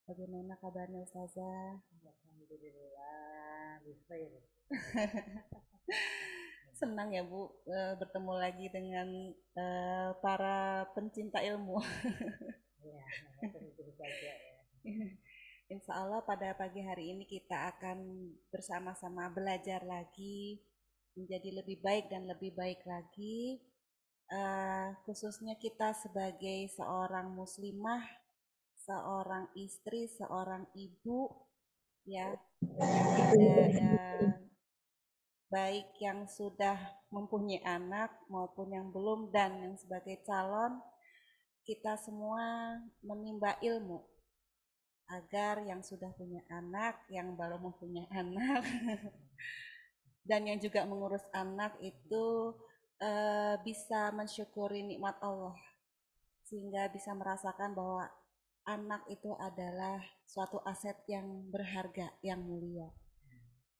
Bagaimana kabarnya Ustazah? Alhamdulillah, bikhair. Senang ya Bu bertemu lagi dengan para pencinta ilmu. Ya, tentu saja ya. Insya Allah pada pagi hari ini kita akan bersama-sama belajar lagi menjadi lebih baik dan lebih baik lagi. Khususnya kita sebagai seorang muslimah, seorang istri, seorang ibu, ya, yang ada baik yang sudah mempunyai anak maupun yang belum dan yang sebagai calon, kita semua menimba ilmu agar yang sudah punya anak, yang baru mempunyai anak, dan yang juga mengurus anak itu bisa mensyukuri nikmat Allah sehingga bisa merasakan bahwa anak itu adalah suatu aset yang berharga, yang mulia.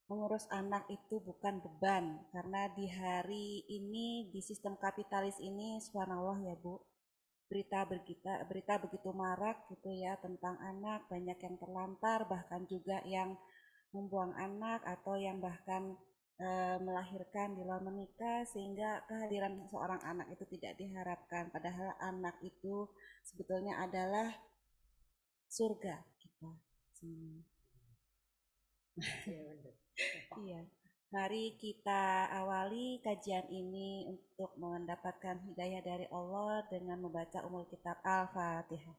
Mengurus anak itu bukan beban, karena di hari ini, di sistem kapitalis ini, subhanallah ya Bu, berita begitu marak gitu ya tentang anak, banyak yang terlantar, bahkan juga yang membuang anak atau yang bahkan melahirkan di luar menikah, sehingga kehadiran seorang anak itu tidak diharapkan, padahal anak itu sebetulnya adalah surga kita semua. Ya, benar. Iya, mari kita awali kajian ini untuk mendapatkan hidayah dari Allah dengan membaca Ummul Kitab Al-Fatihah.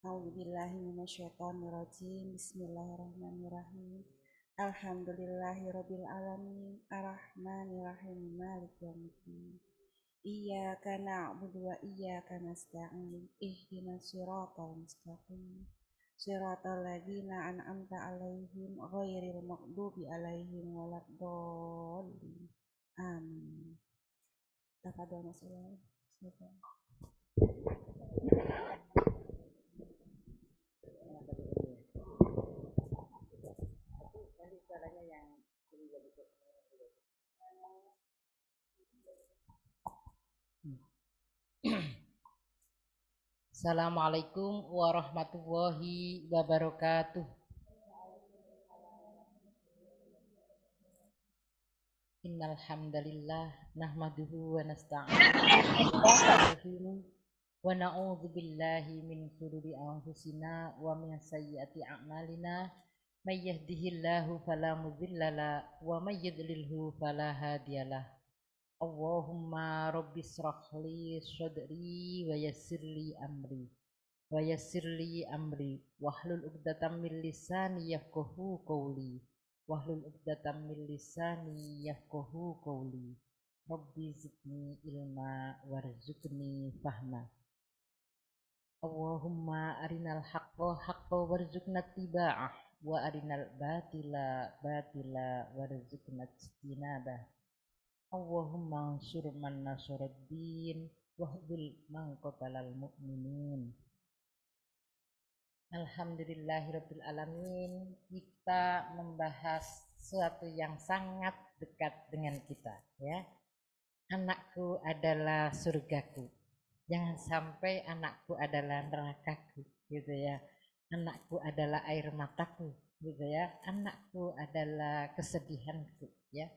A'udzubillahi minasyaitonirrajim. Bismillahirrahmanirrahim. Alhamdulillahirabbil alamin. Arrahmanirrahim. Maliki yaumiddin. Iyyaka na'budu wa iyyaka nasta'in. Ihdinas siratal mustaqim. Siratal ladzina an'amta 'alaihim ghairil maghdubi 'alaihim waladdallin. Amin. Tafadhol Mas Ulay. Silakan. Tapi nanti suaranya yang ini jadi Assalamualaikum warahmatullahi wabarakatuh. Innal hamdalillah nahmaduhu wa nasta'inuhu wa nastaghfiruh wa na'udzu billahi min shururi anfusina wa min sayyiati a'malina may yahdihillahu fala mudhillalah wa may yudlilhu fala hadiyalah. Allahumma rabbi shrah li sadri wa yassir li amri wahlul 'uqdatam min lisani yafqahu qawli wahlul 'uqdatam min lisani yafqahu qawli rabbi zidni ilma warzuqni fahma. Allahumma arinal haqqo haqqo warzuqna tiba'ah wa arinal batila batila warzuqna ijtinabah. Allahumma ansur man nasaraddin wahdul man qatalal mu'minin. Alhamdulillahirabbil alamin. Kita membahas sesuatu yang sangat dekat dengan kita, ya. Anakku adalah surgaku. Jangan sampai anakku adalah nerakaku, gitu ya. Anakku adalah air mataku, gitu ya. Anakku adalah kesedihanku, ya.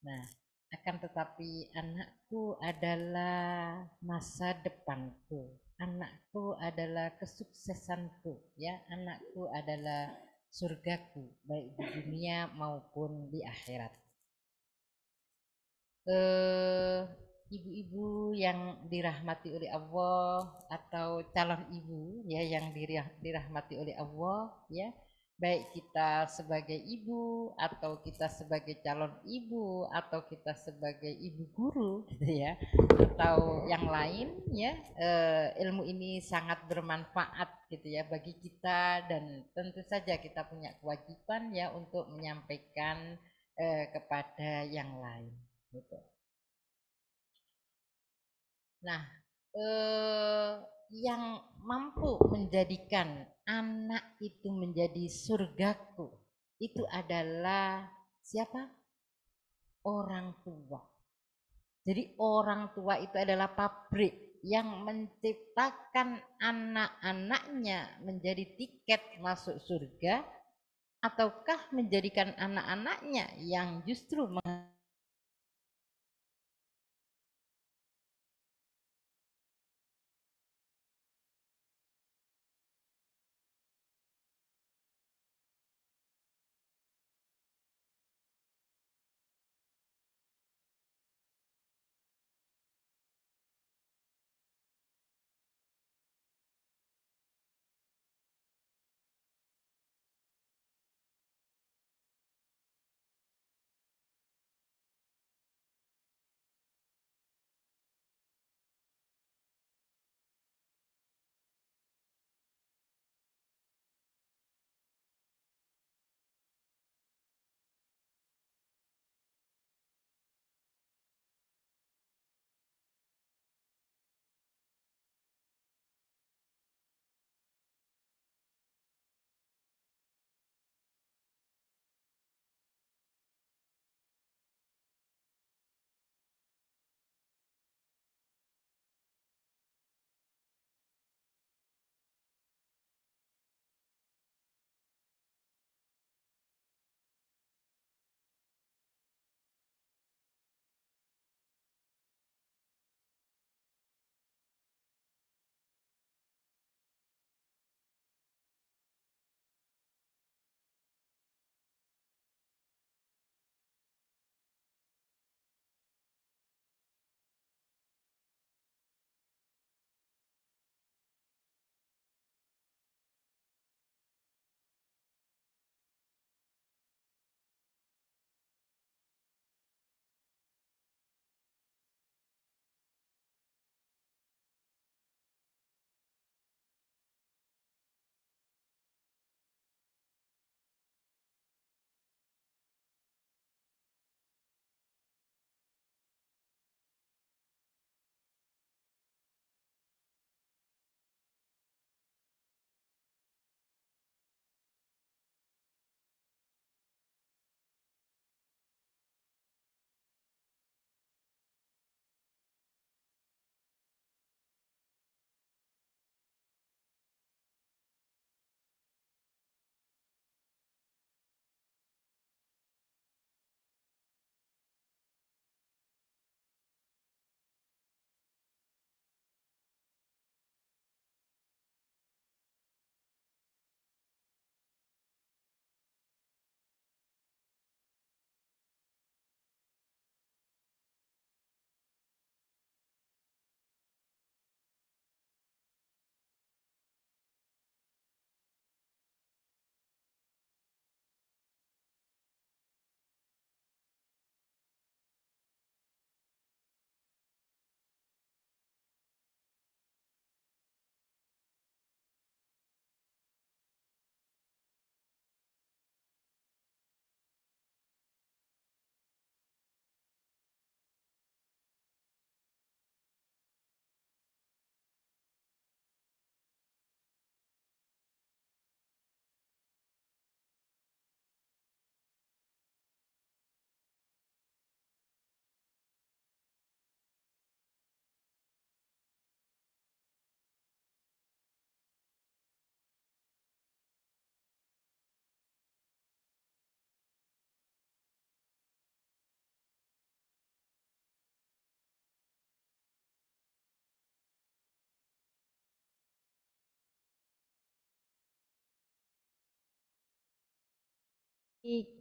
Nah, akan tetapi anakku adalah masa depanku. Anakku adalah kesuksesanku, ya. Anakku adalah surgaku, baik di dunia maupun di akhirat. Ibu-ibu yang dirahmati oleh Allah atau calon ibu ya yang dirahmati oleh Allah, ya, baik kita sebagai ibu atau kita sebagai calon ibu atau kita sebagai ibu guru gitu ya atau yang lain, ya, ilmu ini sangat bermanfaat gitu ya bagi kita dan tentu saja kita punya kewajiban ya untuk menyampaikan kepada yang lain gitu. Nah, yang mampu menjadikan anak itu menjadi surgaku itu adalah siapa? Orang tua. Jadi orang tua itu adalah pabrik yang menciptakan anak-anaknya menjadi tiket masuk surga, ataukah menjadikan anak-anaknya yang justru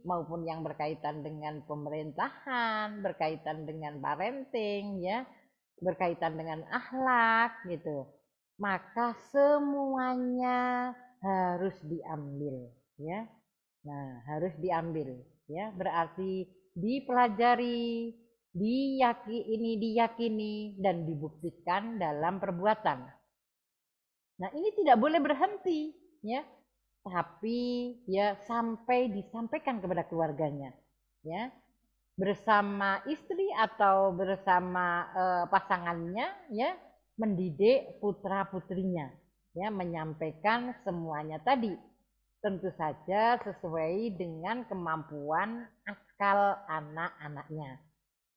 maupun yang berkaitan dengan pemerintahan, berkaitan dengan parenting, ya, berkaitan dengan akhlak gitu. Maka semuanya harus diambil, ya. Nah, harus diambil, ya. Berarti dipelajari, diyakini dan dibuktikan dalam perbuatan. Nah, ini tidak boleh berhenti, ya, tapi ya sampai disampaikan kepada keluarganya, ya, bersama istri atau bersama pasangannya, ya, mendidik putra putrinya, ya, menyampaikan semuanya tadi, tentu saja sesuai dengan kemampuan akal anak-anaknya.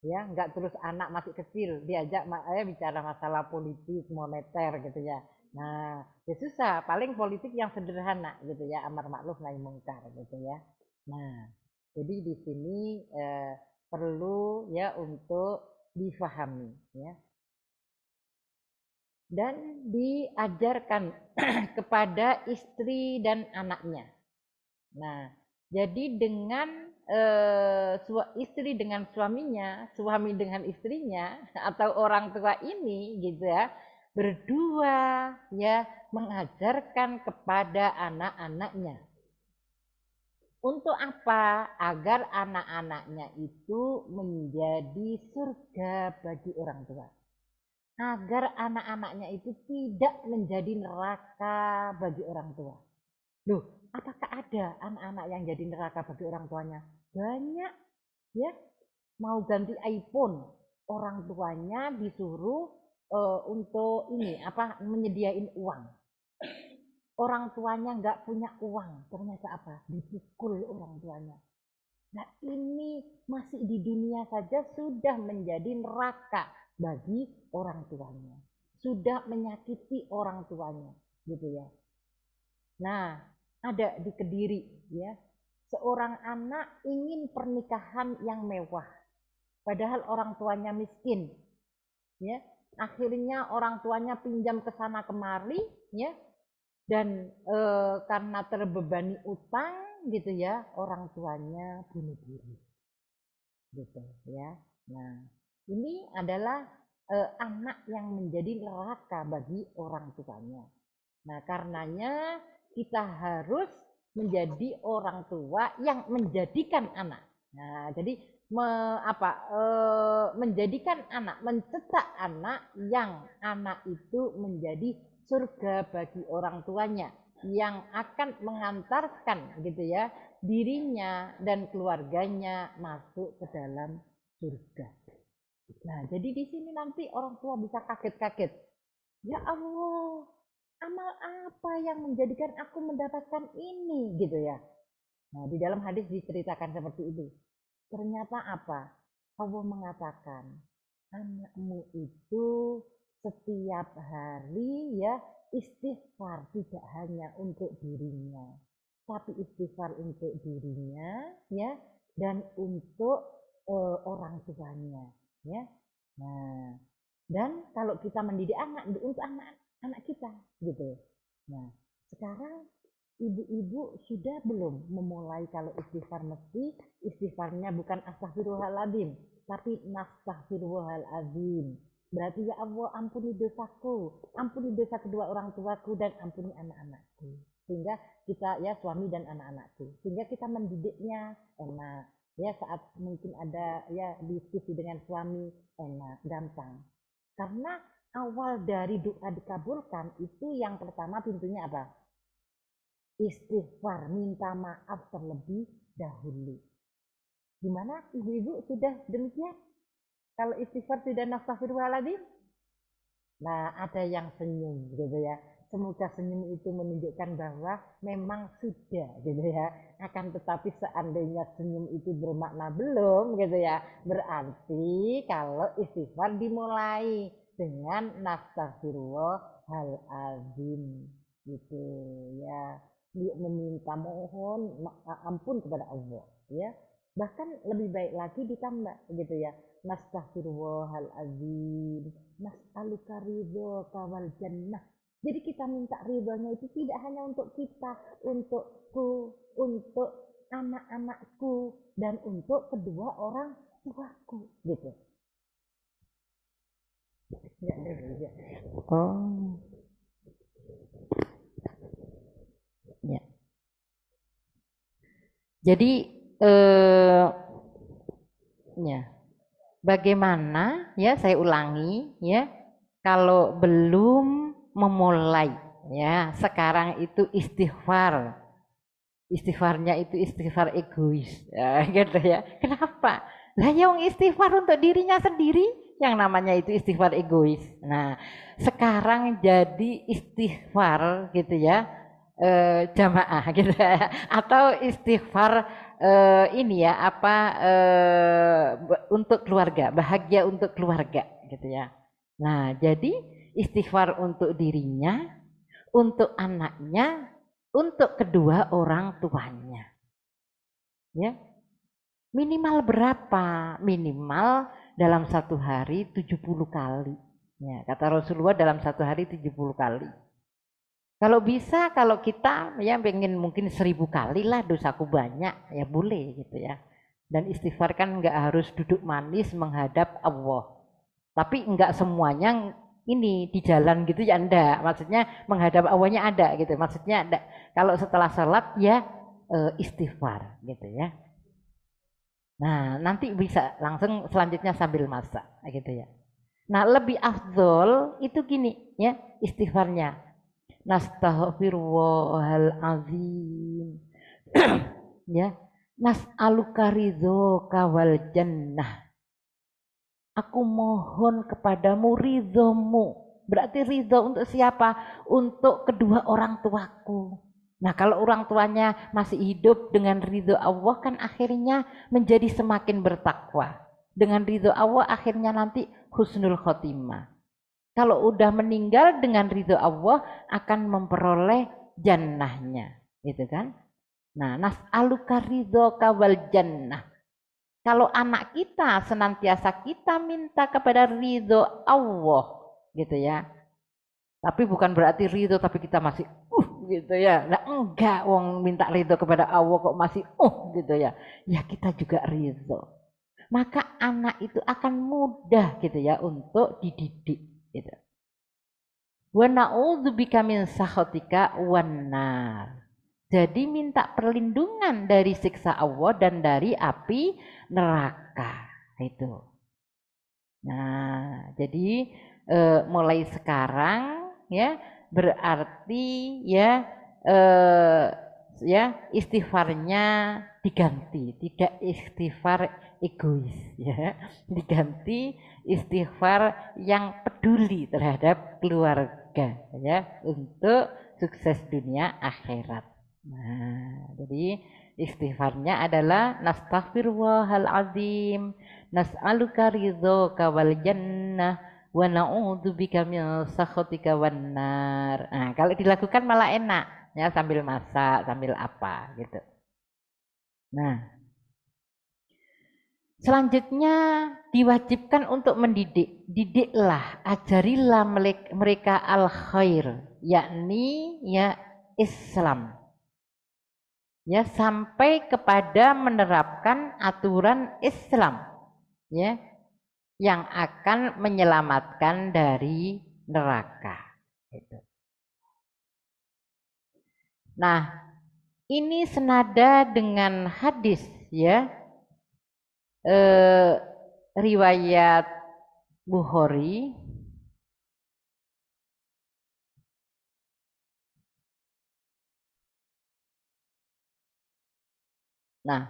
ya, nggak terus anak masih kecil diajak bicara masalah politik moneter gitu ya. Nah, ya susah, paling politik yang sederhana gitu ya, amar ma'ruf nahi mungkar gitu ya. Nah, jadi di sini perlu ya untuk difahami ya, dan diajarkan kepada istri dan anaknya. Nah, jadi dengan istri dengan suaminya, suami dengan istrinya, atau orang tua ini gitu ya, berdua ya mengajarkan kepada anak-anaknya. Untuk apa? Agar anak-anaknya itu menjadi surga bagi orang tua. Agar anak-anaknya itu tidak menjadi neraka bagi orang tua. Loh, apakah ada anak-anak yang jadi neraka bagi orang tuanya? Banyak, ya. Mau ganti iPhone, orang tuanya disuruh untuk menyediain uang. Orang tuanya nggak punya uang, ternyata apa? Dipukul orang tuanya. Nah, ini masih di dunia saja sudah menjadi neraka bagi orang tuanya. Sudah menyakiti orang tuanya, gitu ya. Nah, ada di Kediri ya, seorang anak ingin pernikahan yang mewah, padahal orang tuanya miskin, ya. Akhirnya orang tuanya pinjam ke sana kemari, ya, dan karena terbebani utang, gitu ya, orang tuanya bunuh diri, gitu ya. Nah, ini adalah anak yang menjadi neraka bagi orang tuanya. Nah, karenanya kita harus menjadi orang tua yang menjadikan anak. Nah, jadi menjadikan anak, mencetak anak yang anak itu menjadi surga bagi orang tuanya, yang akan mengantarkan gitu ya dirinya dan keluarganya masuk ke dalam surga. Nah, jadi di sini nanti orang tua bisa kaget-kaget. Ya Allah, amal apa yang menjadikan aku mendapatkan ini gitu ya. Nah, di dalam hadis diceritakan seperti itu. Ternyata apa? Allah mengatakan, anakmu itu setiap hari ya istighfar, tidak hanya untuk dirinya, tapi istighfar untuk dirinya ya, dan untuk orang tuanya ya. Nah, dan kalau kita mendidik anak untuk anak kita gitu. Nah, sekarang ibu-ibu sudah belum memulai kalau istighfar, mesti istighfarnya bukan astaghfirullahaladzim, tapi nastaghfirullahaladzim. Berarti ya Allah, ampuni dosaku, ampuni dosa kedua orang tuaku, dan ampuni anak-anakku. Sehingga kita ya suami dan anak-anakku, sehingga kita mendidiknya enak. Ya saat mungkin ada ya diskusi dengan suami enak, gampang. Karena awal dari doa dikabulkan itu yang pertama pintunya apa? Istighfar, minta maaf terlebih dahulu. Gimana ibu-ibu sudah demikian? Kalau istighfar tidak nastaghfirullahaladzim? Nah, ada yang senyum gitu ya. Semoga senyum itu menunjukkan bahwa memang sudah gitu ya. Akan tetapi seandainya senyum itu bermakna belum gitu ya, berarti kalau istighfar dimulai dengan nastaghfirullahaladzim gitu ya. Dia meminta mohon ampun kepada Allah ya. Bahkan lebih baik lagi ditambah gitu ya, nastaghfirullahaladzim nas'aluka ridhoka wal jannah. Jadi kita minta ridhonya itu tidak hanya untuk kita, untukku, untuk anak-anakku, dan untuk kedua orang tuaku gitu ya. Oh ya, jadi ya, bagaimana ya, saya ulangi ya, kalau belum memulai ya sekarang itu istighfarnya itu istighfar egois ya, gitu ya. Kenapa? Lah yang istighfar untuk dirinya sendiri yang namanya itu istighfar egois. Nah, sekarang jadi istighfar gitu ya, jamaah gitu ya, atau istighfar ini ya apa untuk keluarga, bahagia untuk keluarga gitu ya. Nah, jadi istighfar untuk dirinya, untuk anaknya, untuk kedua orang tuanya. Ya. Minimal berapa? Minimal dalam satu hari 70 kali. Ya, kata Rasulullah dalam satu hari 70 kali. Kalau bisa, kalau kita ya pengen mungkin 1000 kali lah, dosaku banyak, ya boleh gitu ya. Dan istighfar kan nggak harus duduk manis menghadap Allah. Tapi nggak semuanya ini di jalan gitu ya, enggak. Maksudnya menghadap Allahnya ada gitu. Maksudnya ada. Kalau setelah sholat ya istighfar gitu ya. Nah, nanti bisa langsung selanjutnya sambil masak gitu ya. Nah, lebih afdol itu gini ya istighfarnya. Nastaghfirullahalazim. Ya. Nas'aluka ridhoka wal jannah. Aku mohon kepadamu ridhomu. Berarti ridho untuk siapa? Untuk kedua orang tuaku. Nah, kalau orang tuanya masih hidup dengan ridho Allah kan akhirnya menjadi semakin bertakwa. Dengan ridho Allah akhirnya nanti husnul khotimah. Kalau udah meninggal dengan ridho Allah akan memperoleh jannahnya, gitu kan? Nah, nas'aluka ridhoka wal jannah. Kalau anak kita senantiasa kita minta kepada ridho Allah, gitu ya. Tapi bukan berarti ridho tapi kita masih gitu ya. Nah, enggak, wong minta ridho kepada Allah kok masih gitu ya. Ya kita juga ridho. Maka anak itu akan mudah gitu ya untuk dididik gitu. Wa na'udzubika min sakhatika wan nar. Jadi minta perlindungan dari siksa Allah dan dari api neraka itu. Nah, jadi mulai sekarang ya berarti ya ya istighfarnya diganti, tidak istighfar egois ya, diganti istighfar yang peduli terhadap keluarga ya untuk sukses dunia akhirat. Nah, jadi istighfarnya adalah nastaghfirullahalazim, nas'aluka ridhoka wal jannah wa na'udzubika min sakhatika wan nar. Nah, kalau dilakukan malah enak ya sambil masak, sambil apa gitu. Nah, selanjutnya diwajibkan untuk mendidik. Didiklah, ajarilah mereka al-khair, yakni ya Islam. Ya, sampai kepada menerapkan aturan Islam ya yang akan menyelamatkan dari neraka. Gitu. Nah, ini senada dengan hadis ya riwayat Bukhari. Nah,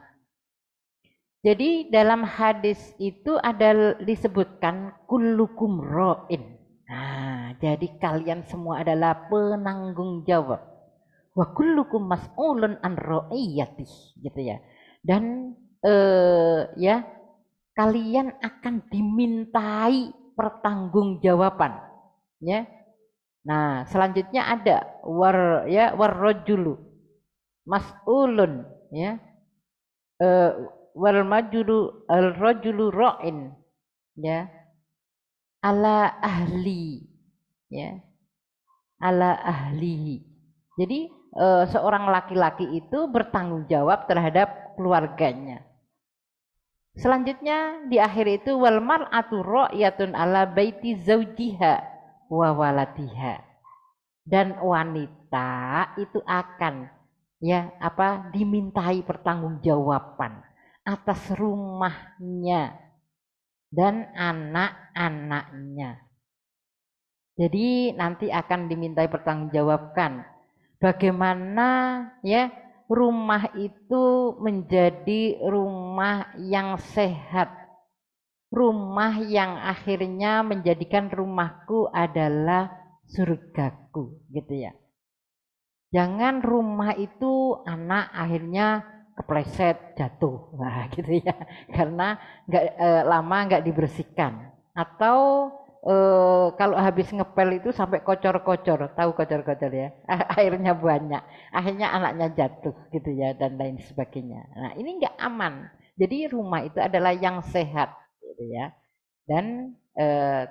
jadi dalam hadis itu ada disebutkan kullukum ra'in. Nah, jadi kalian semua adalah penanggung jawab. Wa kullukum mas'ulun an ra'iyati gitu ya. Dan ya kalian akan dimintai pertanggungjawaban ya. Nah, selanjutnya ada warrajulu mas'ulun ya. Wal majulu al rajulu ra'in ya ala ahli ya ala ahlihi. Jadi seorang laki-laki itu bertanggung jawab terhadap keluarganya. Selanjutnya di akhir itu wal mar'atu ra'yatun ala baiti zaujiha wa waladiha. Dan wanita itu akan ya apa dimintai pertanggungjawaban atas rumahnya dan anak-anaknya. Jadi nanti akan dimintai pertanggungjawabkan bagaimana ya rumah itu menjadi rumah yang sehat, rumah yang akhirnya menjadikan rumahku adalah surgaku gitu ya. Jangan rumah itu anak akhirnya kepleset jatuh, nah gitu ya, karena lama nggak dibersihkan. Atau kalau habis ngepel itu sampai kocor-kocor, tahu kocor-kocor ya, airnya banyak, akhirnya anaknya jatuh gitu ya, dan lain sebagainya. Nah ini nggak aman. Jadi rumah itu adalah yang sehat gitu ya, dan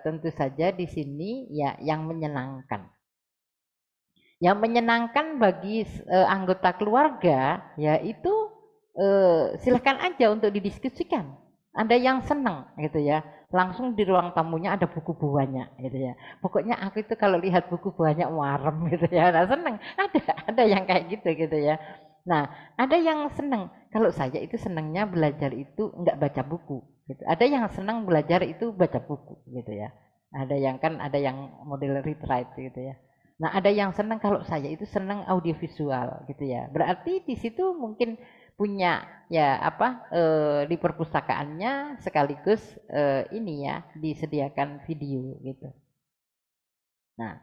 tentu saja di sini ya yang menyenangkan. Yang menyenangkan bagi anggota keluarga yaitu silahkan aja untuk didiskusikan. Ada yang senang gitu ya, langsung di ruang tamunya ada buku banyak gitu ya. Pokoknya aku itu kalau lihat buku banyak warem gitu ya, nah seneng. Ada yang kayak gitu ya. Nah ada yang senang. Kalau saya itu senangnya belajar itu nggak baca buku. Gitu. Ada yang senang belajar itu baca buku gitu ya. Ada yang model read write gitu ya. Nah, ada yang senang, kalau saya itu senang audiovisual gitu ya. Berarti di situ mungkin punya ya apa di perpustakaannya sekaligus ini ya disediakan video gitu. Nah,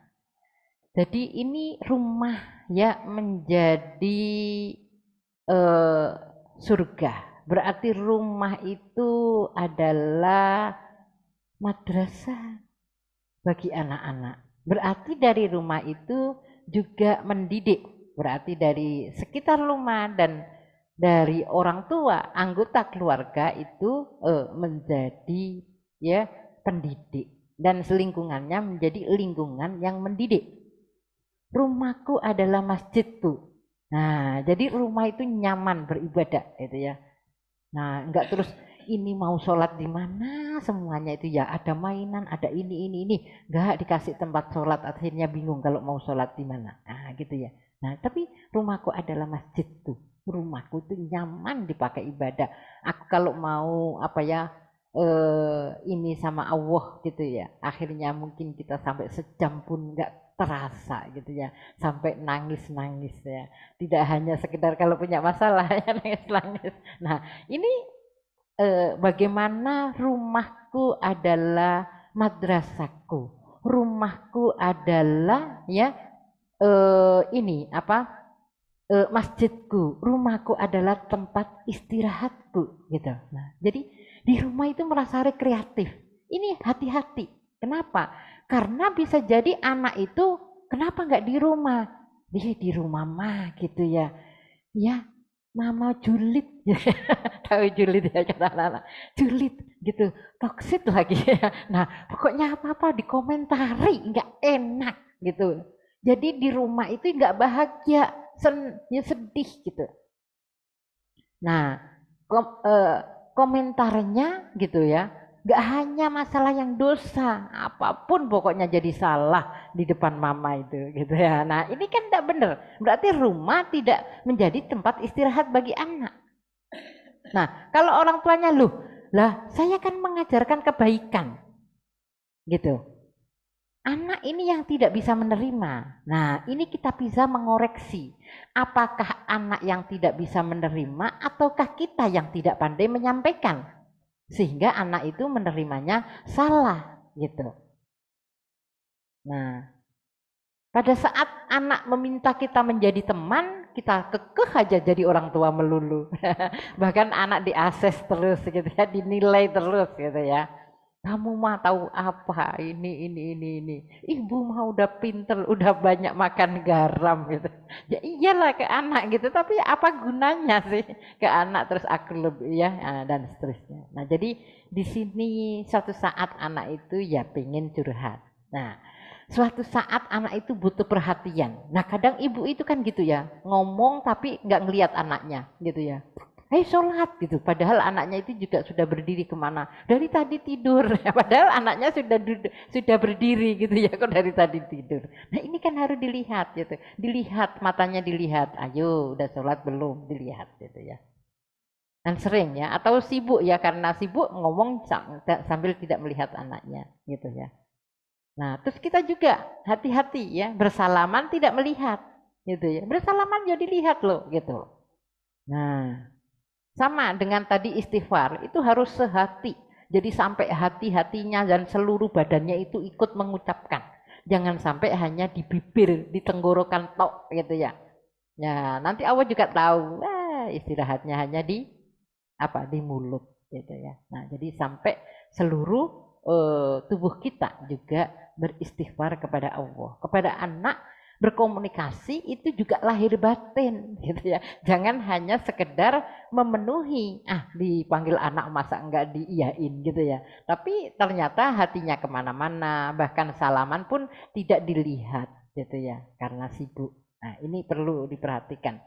jadi ini rumah ya menjadi surga. Berarti rumah itu adalah madrasah bagi anak-anak. Berarti dari rumah itu juga mendidik. Berarti dari sekitar rumah dan dari orang tua, anggota keluarga itu menjadi ya pendidik, dan selingkungannya menjadi lingkungan yang mendidik. Rumahku adalah masjidku. Nah, jadi rumah itu nyaman beribadah gitu ya. Nah, enggak terus ini mau sholat di mana semuanya itu ya ada mainan, ada ini, enggak dikasih tempat sholat, akhirnya bingung kalau mau sholat di mana. Nah, gitu ya. Nah, tapi rumahku adalah masjid tuh. Rumahku tuh nyaman dipakai ibadah. Aku kalau mau apa ya ini sama Allah gitu ya. Akhirnya mungkin kita sampai sejam pun enggak terasa gitu ya, sampai nangis-nangis ya. Tidak hanya sekedar kalau punya masalah ya nangis-nangis. Nah, ini bagaimana rumahku adalah madrasahku, rumahku adalah ya ini apa masjidku, rumahku adalah tempat istirahatku gitu. Nah, jadi di rumah itu merasa rekreatif. Ini hati-hati. Kenapa? Karena bisa jadi anak itu kenapa nggak di rumah? Dia di rumah mah gitu ya. Ya, mama julid. Tahu julid ya kata anak-anak. Julid gitu. Toksit lagi ya. Nah, pokoknya apa-apa dikomentari nggak enak gitu. Jadi di rumah itu nggak bahagia, ya sedih gitu. Nah, komentarnya gitu ya, nggak hanya masalah yang dosa, apapun pokoknya jadi salah di depan mama itu gitu ya. Nah, ini kan tidak benar. Berarti rumah tidak menjadi tempat istirahat bagi anak. Nah, kalau orang tuanya loh, lah saya kan mengajarkan kebaikan gitu. Anak ini yang tidak bisa menerima. Nah, ini kita bisa mengoreksi. Apakah anak yang tidak bisa menerima ataukah kita yang tidak pandai menyampaikan? Sehingga anak itu menerimanya salah gitu. Nah, pada saat anak meminta kita menjadi teman, kita kekeh aja jadi orang tua melulu. Bahkan anak diakses terus gitu ya, dinilai terus gitu ya. Kamu mah tahu apa ini. Ibu mah udah pinter, udah banyak makan garam gitu. Ya iyalah ke anak gitu, tapi apa gunanya sih ke anak terus aku lebih ya dan seterusnya. Nah jadi di sini suatu saat anak itu ya pengen curhat. Nah suatu saat anak itu butuh perhatian. Nah kadang ibu itu kan gitu ya, ngomong tapi nggak ngelihat anaknya gitu ya. Sholat gitu, padahal anaknya itu juga sudah berdiri kemana, dari tadi tidur, padahal anaknya sudah berdiri gitu ya, kok dari tadi tidur. Nah ini kan harus dilihat gitu, dilihat matanya, dilihat, ayo udah sholat belum, dilihat gitu ya. Dan sering ya, atau sibuk ya, karena sibuk ngomong sambil tidak melihat anaknya gitu ya. Nah terus kita juga hati-hati ya, bersalaman tidak melihat gitu ya, bersalaman jadi lihat loh gitu. Nah sama dengan tadi istighfar, itu harus sehati. Jadi sampai hati-hatinya dan seluruh badannya itu ikut mengucapkan. Jangan sampai hanya di bibir, di tenggorokan tok gitu ya. Ya, nanti Allah juga tahu. istirahatnya hanya di di mulut gitu ya. Nah, jadi sampai seluruh tubuh kita juga beristighfar kepada Allah. Kepada anak berkomunikasi itu juga lahir batin gitu ya. Jangan hanya sekedar memenuhi, dipanggil anak masa enggak diiyain gitu ya. Tapi ternyata hatinya kemana-mana, bahkan salaman pun tidak dilihat gitu ya, karena sibuk. Nah, ini perlu diperhatikan.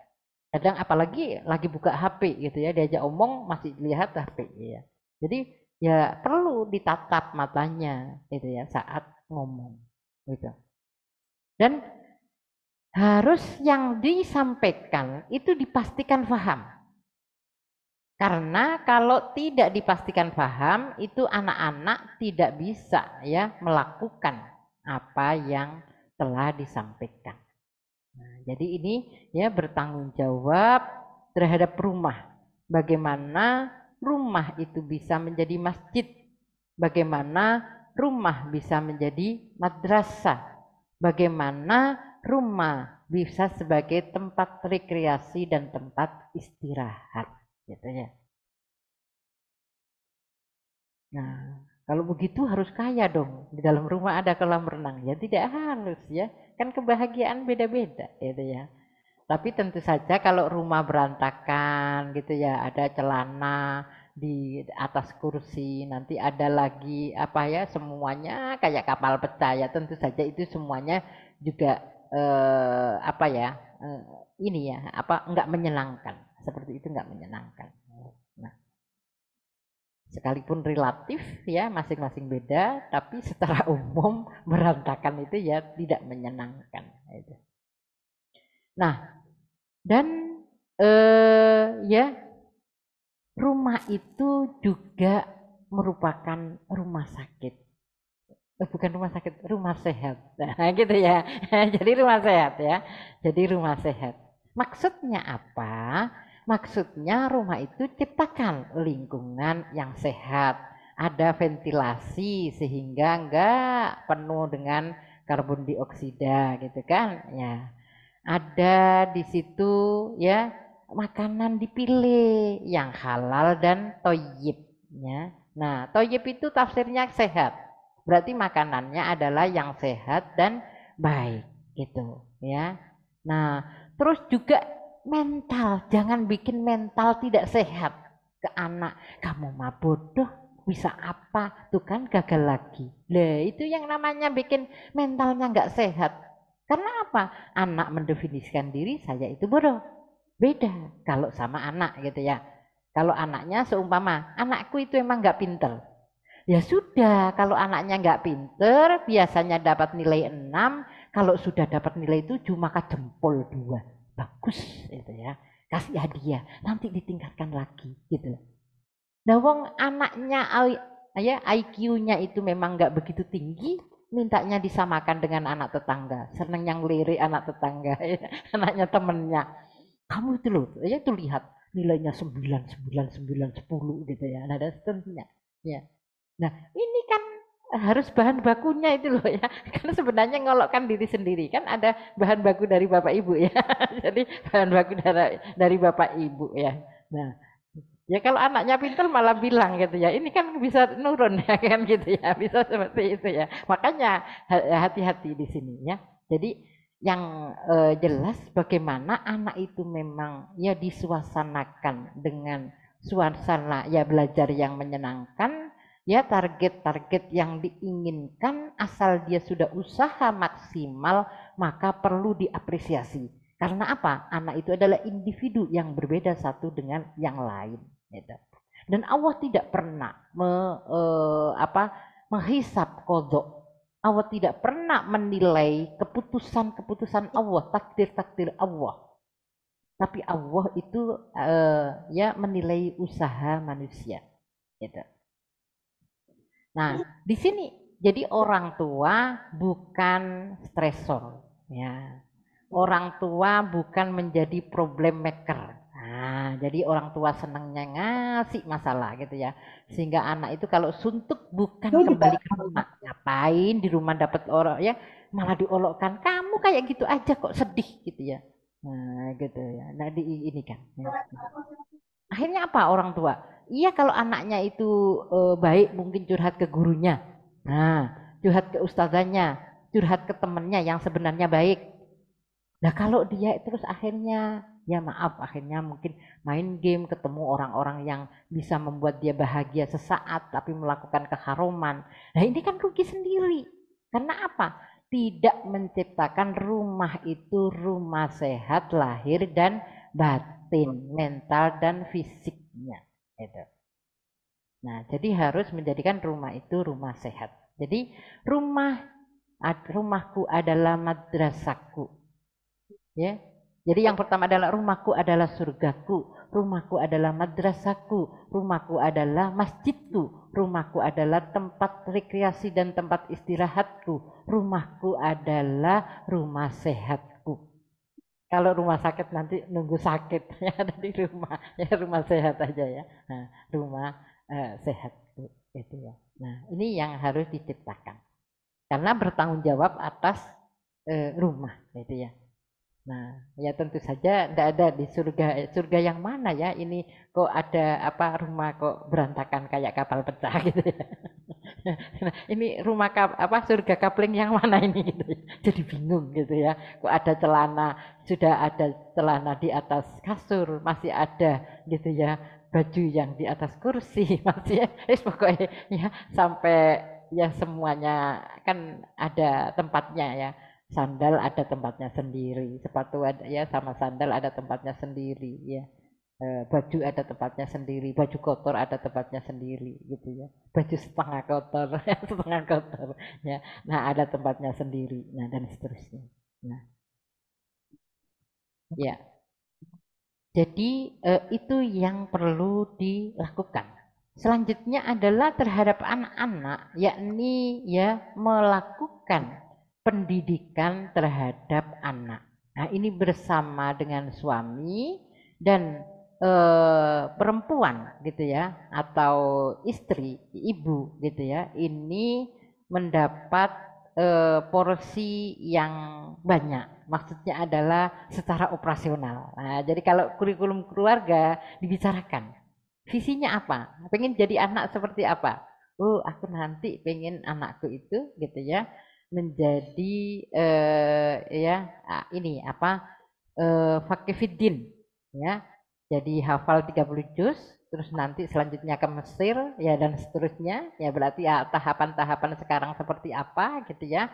Kadang apalagi lagi buka HP gitu ya, diajak omong masih lihat HP ya. Jadi ya perlu ditatap matanya gitu ya saat ngomong gitu. Dan harus yang disampaikan itu dipastikan paham. Karena kalau tidak dipastikan paham, itu anak-anak tidak bisa ya melakukan apa yang telah disampaikan. Nah, jadi ini ya bertanggung jawab terhadap rumah. Bagaimana rumah itu bisa menjadi masjid, bagaimana rumah bisa menjadi madrasah, bagaimana rumah bisa sebagai tempat rekreasi dan tempat istirahat gitu ya. Nah, kalau begitu harus kaya dong. Di dalam rumah ada kolam renang. Ya tidak harus ya. Kan kebahagiaan beda-beda gitu ya. Tapi tentu saja kalau rumah berantakan gitu ya, ada celana di atas kursi, nanti ada lagi semuanya kayak kapal pecah ya, tentu saja itu semuanya juga ini ya, enggak menyenangkan. Seperti itu enggak menyenangkan. Nah, sekalipun relatif ya masing-masing beda, tapi secara umum berantakan itu ya tidak menyenangkan. Nah, dan ya rumah itu juga merupakan rumah sakit. Bukan rumah sakit, rumah sehat. Nah, gitu ya. Jadi rumah sehat ya. Jadi rumah sehat. Maksudnya apa? Maksudnya rumah itu ciptakan lingkungan yang sehat. Ada ventilasi sehingga enggak penuh dengan karbon dioksida gitu kan. Ya. Ada di situ ya makanan dipilih yang halal dan toyib ya. Nah, toyib itu tafsirnya sehat. Berarti makanannya adalah yang sehat dan baik gitu ya. Nah, terus juga mental, jangan bikin mental tidak sehat ke anak. Kamu mah bodoh, bisa apa? Tuh kan gagal lagi. Lah, itu yang namanya bikin mentalnya nggak sehat. Karena apa? Anak mendefinisikan diri saya itu bodoh. Beda kalau sama anak gitu ya. Kalau anaknya seumpama, anakku itu emang nggak pinter. Ya sudah, kalau anaknya nggak pinter, biasanya dapat nilai 6, kalau sudah dapat nilai 7 maka jempol 2. Bagus itu ya. Kasih hadiah, nanti ditingkatkan lagi gitu. Nah, wong anaknya ya IQ-nya itu memang nggak begitu tinggi, mintanya disamakan dengan anak tetangga. Seneng yang lirik anak tetangga, ya. Anaknya temennya. Kamu itu loh, ya itu lihat nilainya 9, 9, 9, 10 gitu ya. Nah, dan seterusnya. Ya. Nah, ini kan harus bahan bakunya itu loh ya. Karena sebenarnya ngolokkan diri sendiri kan ada bahan baku dari Bapak Ibu ya. Jadi bahan baku dari Bapak Ibu ya. Nah, ya kalau anaknya pintar malah bilang gitu ya, ini kan bisa nurun ya kan gitu ya, bisa seperti itu ya. Makanya hati-hati di sini ya. Jadi yang jelas bagaimana anak itu memang ya disuasanakan dengan suasana ya belajar yang menyenangkan, ya target-target yang diinginkan, asal dia sudah usaha maksimal maka perlu diapresiasi. Karena apa? Anak itu adalah individu yang berbeda satu dengan yang lain. Gitu. Dan Allah tidak pernah menghisap kodok. Allah tidak pernah menilai keputusan-keputusan Allah, takdir-takdir Allah. Tapi Allah itu ya menilai usaha manusia. Gitu. Nah, di sini jadi orang tua bukan stresor, ya. Orang tua bukan menjadi problem maker. Nah, jadi orang tua senangnya ngasih masalah gitu ya. Sehingga anak itu kalau suntuk bukan kembali ke rumah. Ngapain di rumah dapat orang ya, malah diolokkan. Kamu kayak gitu aja kok sedih gitu ya. Nah, gitu ya. Nah, ini kan. Ya. Akhirnya apa orang tua? Iya kalau anaknya itu baik mungkin curhat ke gurunya. Nah, curhat ke ustazanya, curhat ke temennya yang sebenarnya baik. Nah kalau dia terus akhirnya, ya maaf, akhirnya mungkin main game, ketemu orang-orang yang bisa membuat dia bahagia sesaat, tapi melakukan keharuman. Nah ini kan rugi sendiri. Karena apa? Tidak menciptakan rumah itu rumah sehat lahir dan batin, mental dan fisiknya. Itu. Nah, jadi harus menjadikan rumah itu rumah sehat. Jadi rumahku adalah madrasahku. Ya. Jadi yang pertama adalah rumahku adalah surgaku, rumahku adalah madrasahku, rumahku adalah masjidku, rumahku adalah tempat rekreasi dan tempat istirahatku, rumahku adalah rumah sehatku. Kalau rumah sakit nanti nunggu sakit ya ada di rumah, ya rumah sehat aja ya. Nah, rumah sehatku itu ya. Nah, ini yang harus diciptakan. Karena bertanggung jawab atas rumah itu ya. Nah, ya tentu saja tidak ada di surga. Surga yang mana ya? Ini kok ada apa rumah kok berantakan kayak kapal pecah gitu ya. Nah, ini rumah surga kapling yang mana ini gitu ya. Jadi bingung gitu ya. Kok ada celana, sudah ada celana di atas kasur, masih ada gitu ya. Baju yang di atas kursi masih ya. Pokoknya ya sampai ya semuanya kan ada tempatnya ya. Sandal ada tempatnya sendiri, sepatu ada ya sama sandal ada tempatnya sendiri ya. Baju ada tempatnya sendiri, baju kotor ada tempatnya sendiri gitu ya. Baju setengah kotor, setengah kotor ya. Nah, ada tempatnya sendiri. Nah, dan seterusnya. Nah, ya. Jadi itu yang perlu dilakukan. Selanjutnya adalah terhadap anak-anak, yakni ya melakukan pendidikan terhadap anak. Nah, ini bersama dengan suami dan perempuan gitu ya, atau istri, ibu gitu ya. Ini mendapat porsi yang banyak. Maksudnya adalah secara operasional. Nah, jadi kalau kurikulum keluarga dibicarakan, visinya apa? Pengen jadi anak seperti apa? Oh, aku nanti pengen anakku itu gitu ya menjadi ya ini apa fakifiddin ya. Jadi hafal 30 juz, terus nanti selanjutnya ke Mesir ya dan seterusnya ya berarti ya tahapan-tahapan sekarang seperti apa gitu ya.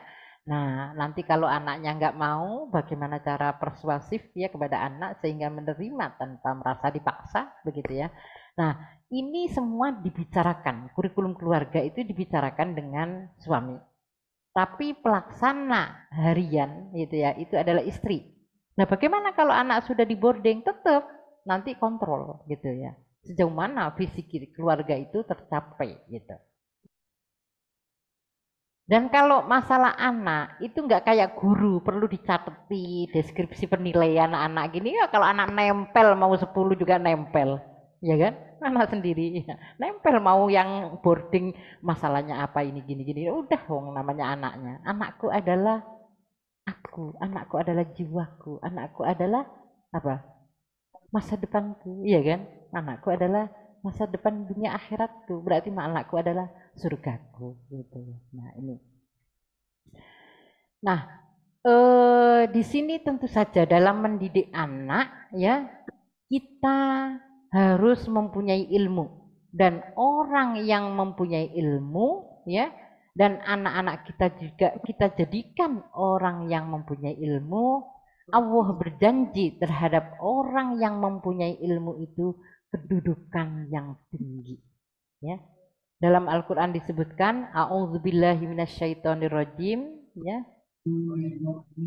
Nah, nanti kalau anaknya nggak mau, bagaimana cara persuasif ya kepada anak sehingga menerima tanpa merasa dipaksa begitu ya. Nah, ini semua dibicarakan, kurikulum keluarga itu dibicarakan dengan suami. Tapi pelaksana harian gitu ya, itu adalah istri. Nah, bagaimana kalau anak sudah di boarding? Tetap nanti kontrol gitu ya. Sejauh mana visi keluarga itu tercapai gitu. Dan kalau masalah anak itu nggak kayak guru perlu dicatati deskripsi penilaian anak gini ya kalau anak nempel mau 10 juga nempel ya kan anak sendiri ya. Nempel mau yang boarding masalahnya apa ini gini gini udah wong namanya anaknya anakku adalah anakku adalah jiwaku anakku adalah apa masa depanku iya kan anakku adalah masa depan dunia akhiratku berarti anakku adalah surgaku gitu nah ini nah di sini tentu saja dalam mendidik anak ya kita harus mempunyai ilmu dan orang yang mempunyai ilmu ya dan anak-anak kita juga kita jadikan orang yang mempunyai ilmu Allah berjanji terhadap orang yang mempunyai ilmu itu kedudukan yang tinggi ya dalam Al-Qur'an disebutkan a'udzubillahi minasyaitonirrajim ya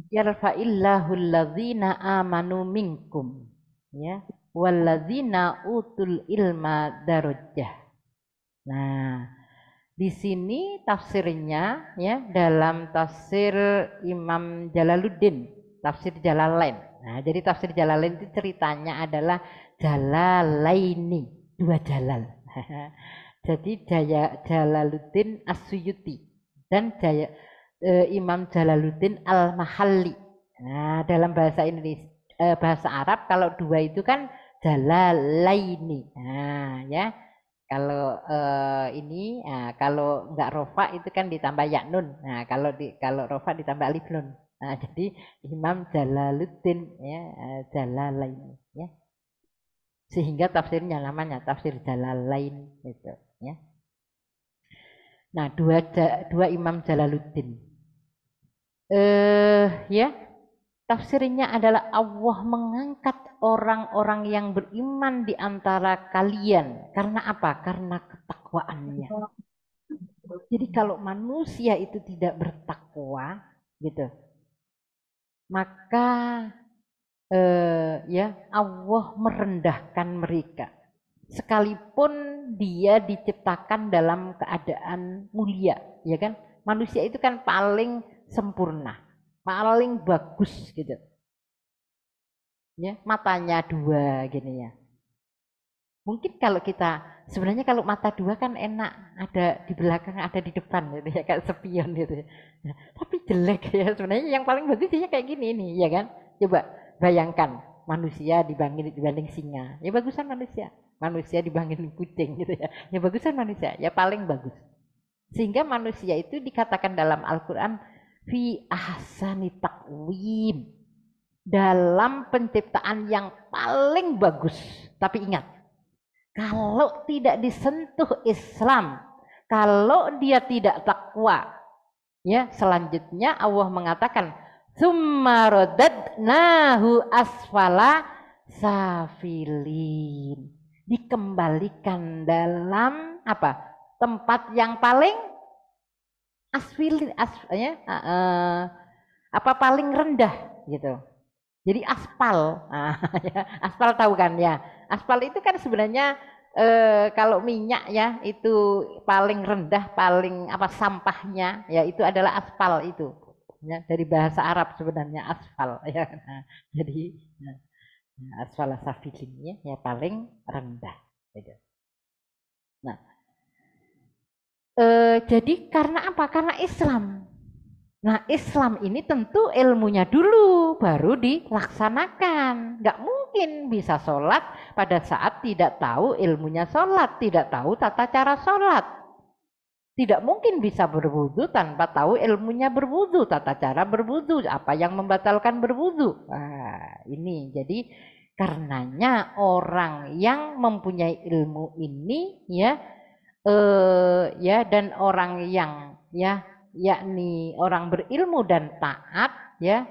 yarfa'illahu alladzina amanu minkum ya walladzina utul ilma darajah. Nah, di sini tafsirnya ya dalam tafsir Imam Jalaluddin, tafsir Jalalain. Nah, jadi tafsir Jalalain itu ceritanya adalah Jalalaini, dua jalal. Jadi Jalaluddin As-Suyuti dan Imam Jalaluddin Al-Mahalli. Nah, dalam bahasa Indonesia bahasa Arab kalau dua itu kan jalalaini. Nah, ya. Kalau ini, kalau nggak rofa itu kan ditambah ya nun. Nah, kalau rofa ditambah alif nun. Nah, jadi Imam Jalaluddin ya, Jalalain ya. Sehingga tafsirnya namanya tafsir Jalalain itu ya. Nah, dua Imam Jalaluddin. Ya, tafsirnya adalah Allah mengangkat orang-orang yang beriman di antara kalian. Karena apa? Karena ketakwaannya. Jadi kalau manusia itu tidak bertakwa, gitu, maka ya Allah merendahkan mereka. Sekalipun dia diciptakan dalam keadaan mulia, ya kan? Manusia itu kan paling sempurna, paling bagus gitu. Ya, matanya dua gini ya. Mungkin kalau kita sebenarnya kalau mata dua kan enak, ada di belakang, ada di depan gitu ya, kayak spion gitu ya. Nah, tapi jelek ya sebenarnya yang paling bagus dia kayak gini nih, ya kan? Coba bayangkan manusia dibanding singa. Ya bagusan manusia. Manusia dibanding kucing gitu ya. Ya bagusan manusia, ya paling bagus. Sehingga manusia itu dikatakan dalam Al-Qur'an fi ahsani taqwim. Dalam penciptaan yang paling bagus. Tapi ingat, kalau tidak disentuh Islam, kalau dia tidak takwa, ya selanjutnya Allah mengatakan, "Tsumma radadnahu asfala safilin." Dikembalikan dalam apa? Tempat yang paling asfilin, apa paling rendah gitu. Jadi aspal, ya, aspal tahu kan ya? Aspal itu kan sebenarnya kalau minyak ya itu paling rendah, paling apa sampahnya ya itu adalah aspal itu. Ya, dari bahasa Arab sebenarnya aspal ya. Nah, jadi aspal safilin ya paling rendah. Gitu. Nah, jadi karena apa? Karena Islam. Nah, Islam ini tentu ilmunya dulu baru dilaksanakan. Nggak mungkin bisa sholat pada saat tidak tahu ilmunya sholat, tidak tahu tata cara sholat. Tidak mungkin bisa berwudu tanpa tahu ilmunya berwudu, tata cara berwudu, apa yang membatalkan berwudu. Nah, ini jadi karenanya orang yang mempunyai ilmu ini ya ya dan orang yang ya yakni orang berilmu dan taat ya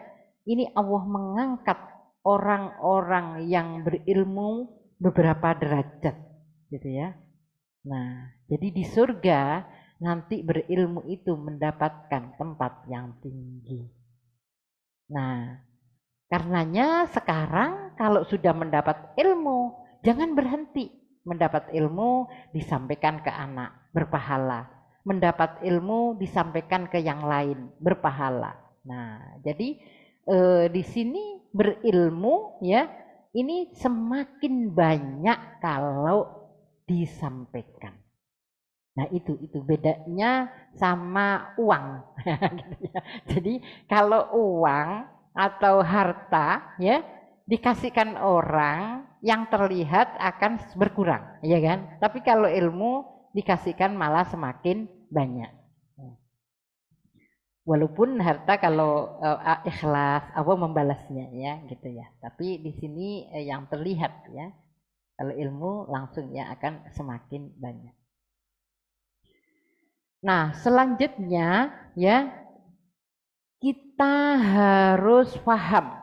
ini Allah mengangkat orang-orang yang berilmu beberapa derajat gitu ya. Nah, jadi di surga nanti berilmu itu mendapatkan tempat yang tinggi. Nah, karenanya sekarang kalau sudah mendapat ilmu jangan berhenti. Mendapat ilmu disampaikan ke anak berpahala. Mendapat ilmu disampaikan ke yang lain berpahala. Nah, jadi di sini berilmu ya ini semakin banyak kalau disampaikan. Nah itu bedanya sama uang. Jadi kalau uang atau harta ya dikasihkan orang yang terlihat akan berkurang, ya kan? Tapi kalau ilmu dikasihkan malah semakin banyak. Walaupun harta kalau ikhlas Allah membalasnya ya gitu ya. Tapi di sini yang terlihat ya. Kalau ilmu langsung ya akan semakin banyak. Nah, selanjutnya ya kita harus paham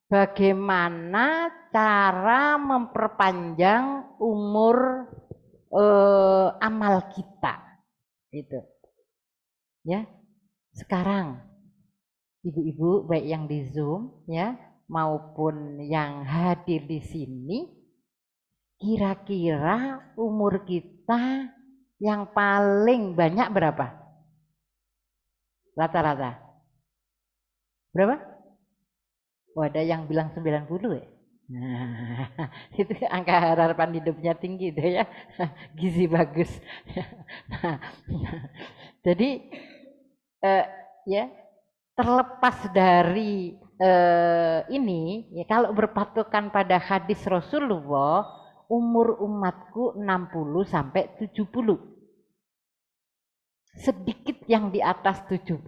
bagaimana cara memperpanjang umur amal kita. Itu. Ya. Sekarang ibu-ibu baik yang di Zoom ya maupun yang hadir di sini kira-kira umur kita yang paling banyak berapa? Rata-rata. Berapa? Oh, ada yang bilang 90 ya? Nah, itu angka harapan hidupnya tinggi deh ya. Gizi bagus. Nah, jadi ya terlepas dari ini ya kalau berpatokan pada hadis Rasulullah, umur umatku 60 sampai 70. Sedikit yang di atas 70.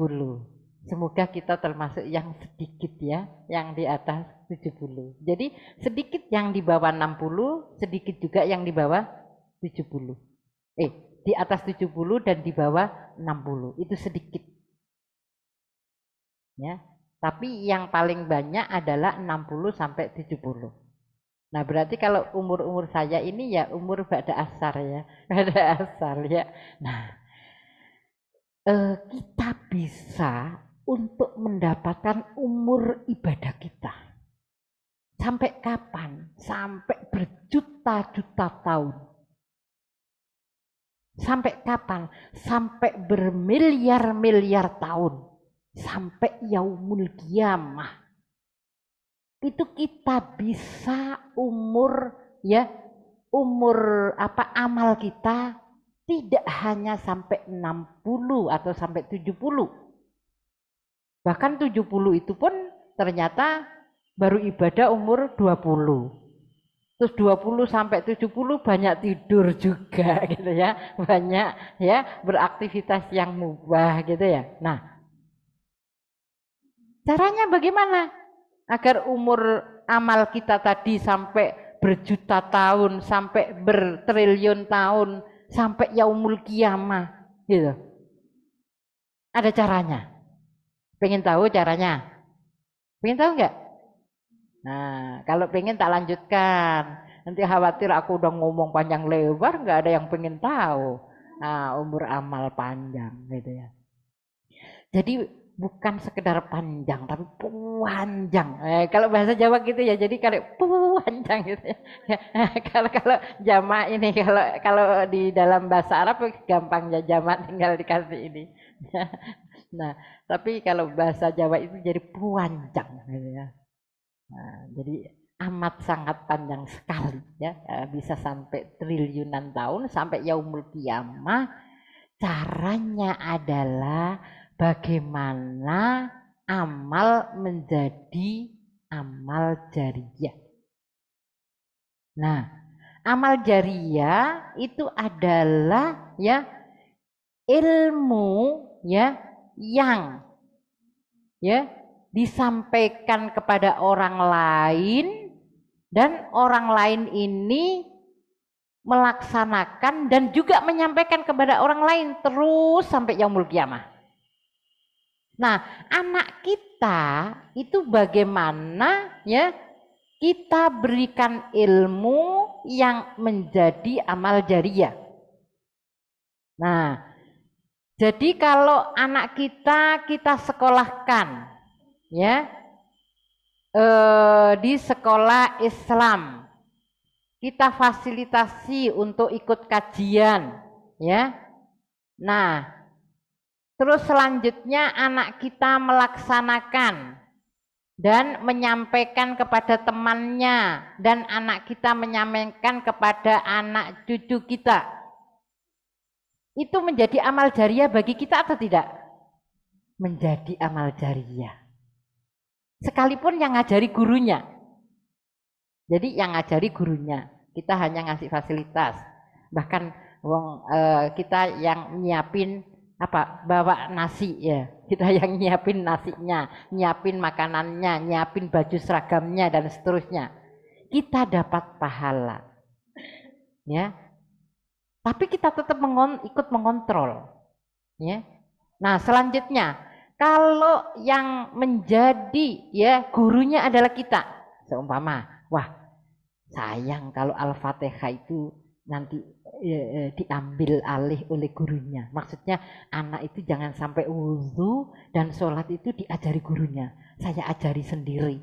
Semoga kita termasuk yang sedikit ya, yang di atas 70. Jadi sedikit yang di bawah 60, sedikit juga yang di bawah 70. Di atas 70 dan di bawah 60. Itu sedikit. Ya. Tapi yang paling banyak adalah 60 sampai 70. Nah, berarti kalau umur-umur saya ini ya umur ba'da asar ya. Ba'da asar ya. Nah, kita bisa untuk mendapatkan umur ibadah kita. Sampai kapan? Sampai berjuta-juta tahun. Sampai kapan? Sampai bermiliar-miliar tahun. Sampai yaumul qiyamah. Itu kita bisa umur amal kita tidak hanya sampai 60 atau sampai 70. Bahkan 70 itu pun ternyata baru ibadah umur 20. Terus 20 sampai 70 banyak tidur juga gitu ya. Banyak ya beraktivitas yang mubah gitu ya. Nah, caranya bagaimana? Agar umur amal kita tadi sampai berjuta tahun, sampai bertriliun tahun, sampai yaumul qiyamah gitu. Ada caranya. Pengen tahu caranya? Pengen tahu nggak? Nah, kalau pengen tak lanjutkan. Nanti khawatir aku udah ngomong panjang lebar, nggak ada yang pengen tahu. Nah, umur amal panjang gitu ya. Jadi bukan sekedar panjang, tapi panjang. Kalau bahasa Jawa gitu ya, jadi kalau panjang gitu ya. Kalau jamak ini, kalau di dalam bahasa Arab gampang ya jamak tinggal dikasih ini. Nah, tapi kalau bahasa Jawa itu jadi panjang gitu ya. Nah, jadi amat sangat panjang sekali ya, bisa sampai triliunan tahun sampai yaumul qiyamah. Caranya adalah bagaimana amal menjadi amal jariyah. Nah, amal jariyah itu adalah ya ilmu ya yang ya disampaikan kepada orang lain dan orang lain ini melaksanakan dan juga menyampaikan kepada orang lain terus sampai yaumul qiyamah. Nah, anak kita itu bagaimana ya kita berikan ilmu yang menjadi amal jariyah. Nah, jadi kalau anak kita sekolahkan ya di sekolah Islam, kita fasilitasi untuk ikut kajian ya. Nah, terus selanjutnya anak kita melaksanakan dan menyampaikan kepada temannya dan anak kita menyampaikan kepada anak cucu kita. Itu menjadi amal jariyah bagi kita atau tidak? Menjadi amal jariyah. Sekalipun yang ngajari gurunya. Jadi yang ngajari gurunya, kita hanya ngasih fasilitas. Bahkan kita yang nyiapin bawa nasi ya. Kita yang nyiapin nasinya, nyiapin makanannya, nyiapin baju seragamnya dan seterusnya. Kita dapat pahala. Ya. Tapi kita tetap ikut mengontrol. Ya. Nah, selanjutnya kalau yang menjadi ya gurunya adalah kita. Seumpama, wah sayang kalau Al-Fatihah itu nanti diambil alih oleh gurunya. Maksudnya anak itu jangan sampai wudhu dan sholat itu diajari gurunya. Saya ajari sendiri.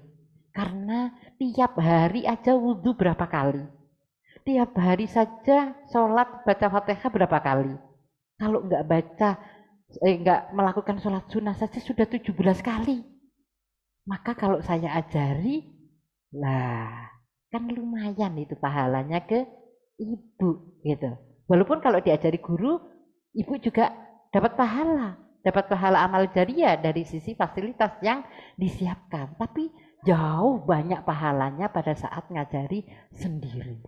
Karena tiap hari aja wudhu berapa kali. Tiap hari saja sholat baca Fatihah berapa kali. Kalau nggak melakukan sholat sunnah saja sudah 17 kali. Maka kalau saya ajari, lah kan lumayan itu pahalanya ke ibu gitu. Walaupun kalau diajari guru, ibu juga dapat pahala dapat pahala amal jariah dari sisi fasilitas yang disiapkan, tapi jauh banyak pahalanya pada saat ngajari sendiri.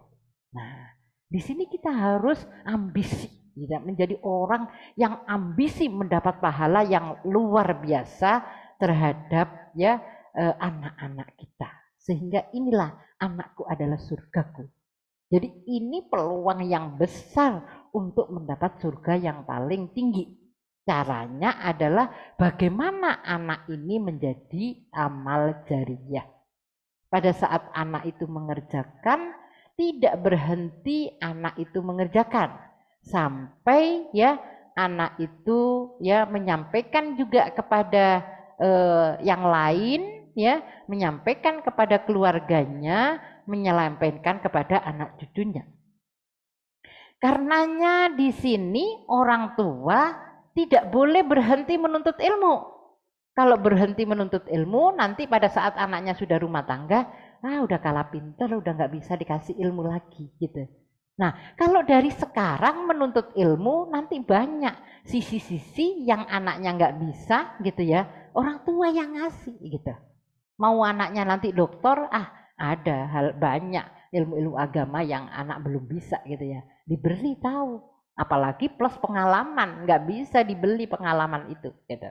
Nah, di sini kita harus ambisi, tidak menjadi orang yang ambisi mendapat pahala yang luar biasa terhadap ya anak-anak kita. Sehingga inilah anakku adalah surgaku. Jadi ini peluang yang besar untuk mendapat surga yang paling tinggi. Caranya adalah bagaimana anak ini menjadi amal jariah. Pada saat anak itu mengerjakan, tidak berhenti anak itu mengerjakan. Sampai ya anak itu ya menyampaikan juga kepada yang lain, ya menyampaikan kepada keluarganya, menyampaikan kepada anak cucunya. Karenanya di sini orang tua tidak boleh berhenti menuntut ilmu. Kalau berhenti menuntut ilmu, nanti pada saat anaknya sudah rumah tangga, udah kalah pinter, udah nggak bisa dikasih ilmu lagi gitu. Nah, kalau dari sekarang menuntut ilmu, nanti banyak sisi-sisi yang anaknya nggak bisa gitu ya, orang tua yang ngasih gitu. Mau anaknya nanti dokter, ada hal banyak ilmu-ilmu agama yang anak belum bisa gitu ya, diberi tahu. Apalagi plus pengalaman, nggak bisa dibeli pengalaman itu gitu.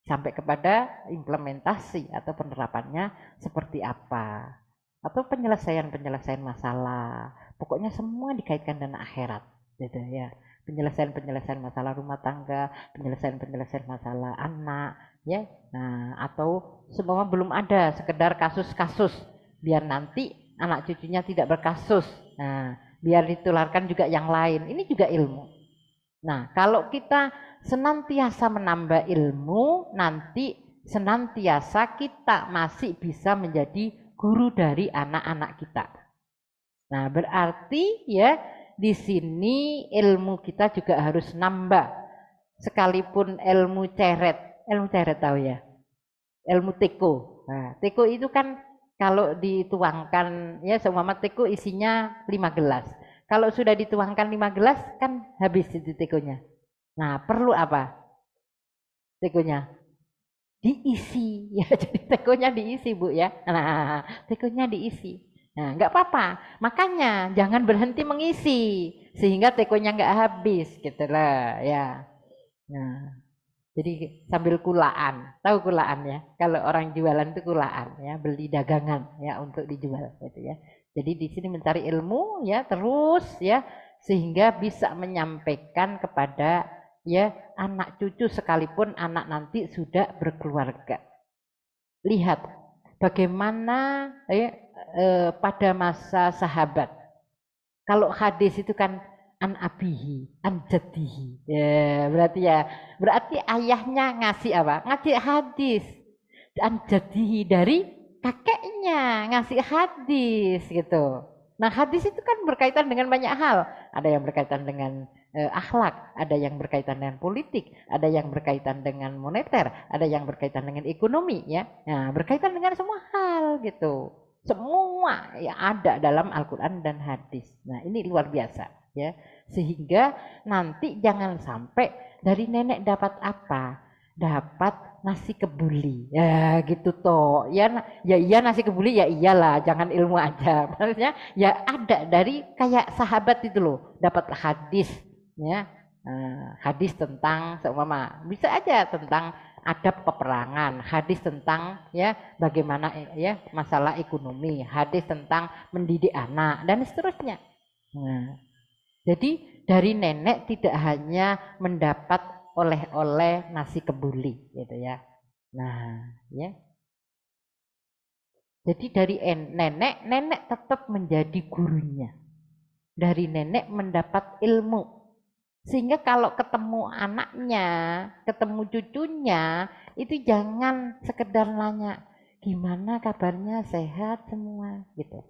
Sampai kepada implementasi atau penerapannya seperti apa, atau penyelesaian masalah. Pokoknya semua dikaitkan dengan akhirat gitu ya. Penyelesaian masalah rumah tangga, penyelesaian masalah anak ya. Nah, atau semua belum ada, sekedar kasus-kasus biar nanti anak cucunya tidak berkasus. Nah, biar ditularkan juga yang lain. Ini juga ilmu. Nah, kalau kita senantiasa menambah ilmu, nanti senantiasa kita masih bisa menjadi guru dari anak-anak kita. Nah, berarti ya di sini ilmu kita juga harus nambah. Sekalipun ilmu ceret tahu ya? Ilmu teko. Nah, teko itu kan kalau dituangkan ya seumpama teko isinya 5 gelas. Kalau sudah dituangkan 5 gelas kan habis itu tekonya. Nah, perlu apa? Tekonya diisi ya, jadi tekonya diisi Bu ya. Nah, tekonya diisi. Nah, nggak apa-apa. Makanya jangan berhenti mengisi sehingga tekonya nggak habis gitu lah ya. Nah, jadi sambil kulaan, tahu kulaan ya? Kalau orang jualan itu kulaan ya, beli dagangan ya untuk dijual gitu ya. Jadi di sini mencari ilmu ya terus ya sehingga bisa menyampaikan kepada ya anak cucu sekalipun anak nanti sudah berkeluarga. Lihat bagaimana pada masa sahabat. Kalau hadis itu kan an abihi, an jadihi. Ya, berarti ayahnya ngasih apa? Ngasih hadis. An jadihi dari kakeknya ngasih hadis gitu. Nah, hadis itu kan berkaitan dengan banyak hal. Ada yang berkaitan dengan akhlak, ada yang berkaitan dengan politik, ada yang berkaitan dengan moneter, ada yang berkaitan dengan ekonomi ya. Nah, berkaitan dengan semua hal gitu. Semua ya ada dalam Al-Quran dan hadis. Nah, ini luar biasa ya. Sehingga nanti jangan sampai dari nenek dapat apa? Dapat nasi kebuli. Ya gitu toh. Ya iya nasi kebuli ya iyalah, jangan ilmu aja. Maksudnya ya ada dari kayak sahabat itu loh, dapat hadis ya. Hadis tentang seumpama bisa aja tentang adab peperangan, hadis tentang ya bagaimana ya masalah ekonomi, hadis tentang mendidik anak dan seterusnya. Nah, jadi dari nenek tidak hanya mendapat oleh-oleh nasi kebuli gitu ya. Nah, ya. Jadi dari nenek tetap menjadi gurunya. Dari nenek mendapat ilmu. Sehingga kalau ketemu anaknya, ketemu cucunya, itu jangan sekedar nanya, gimana kabarnya, sehat semua gitu.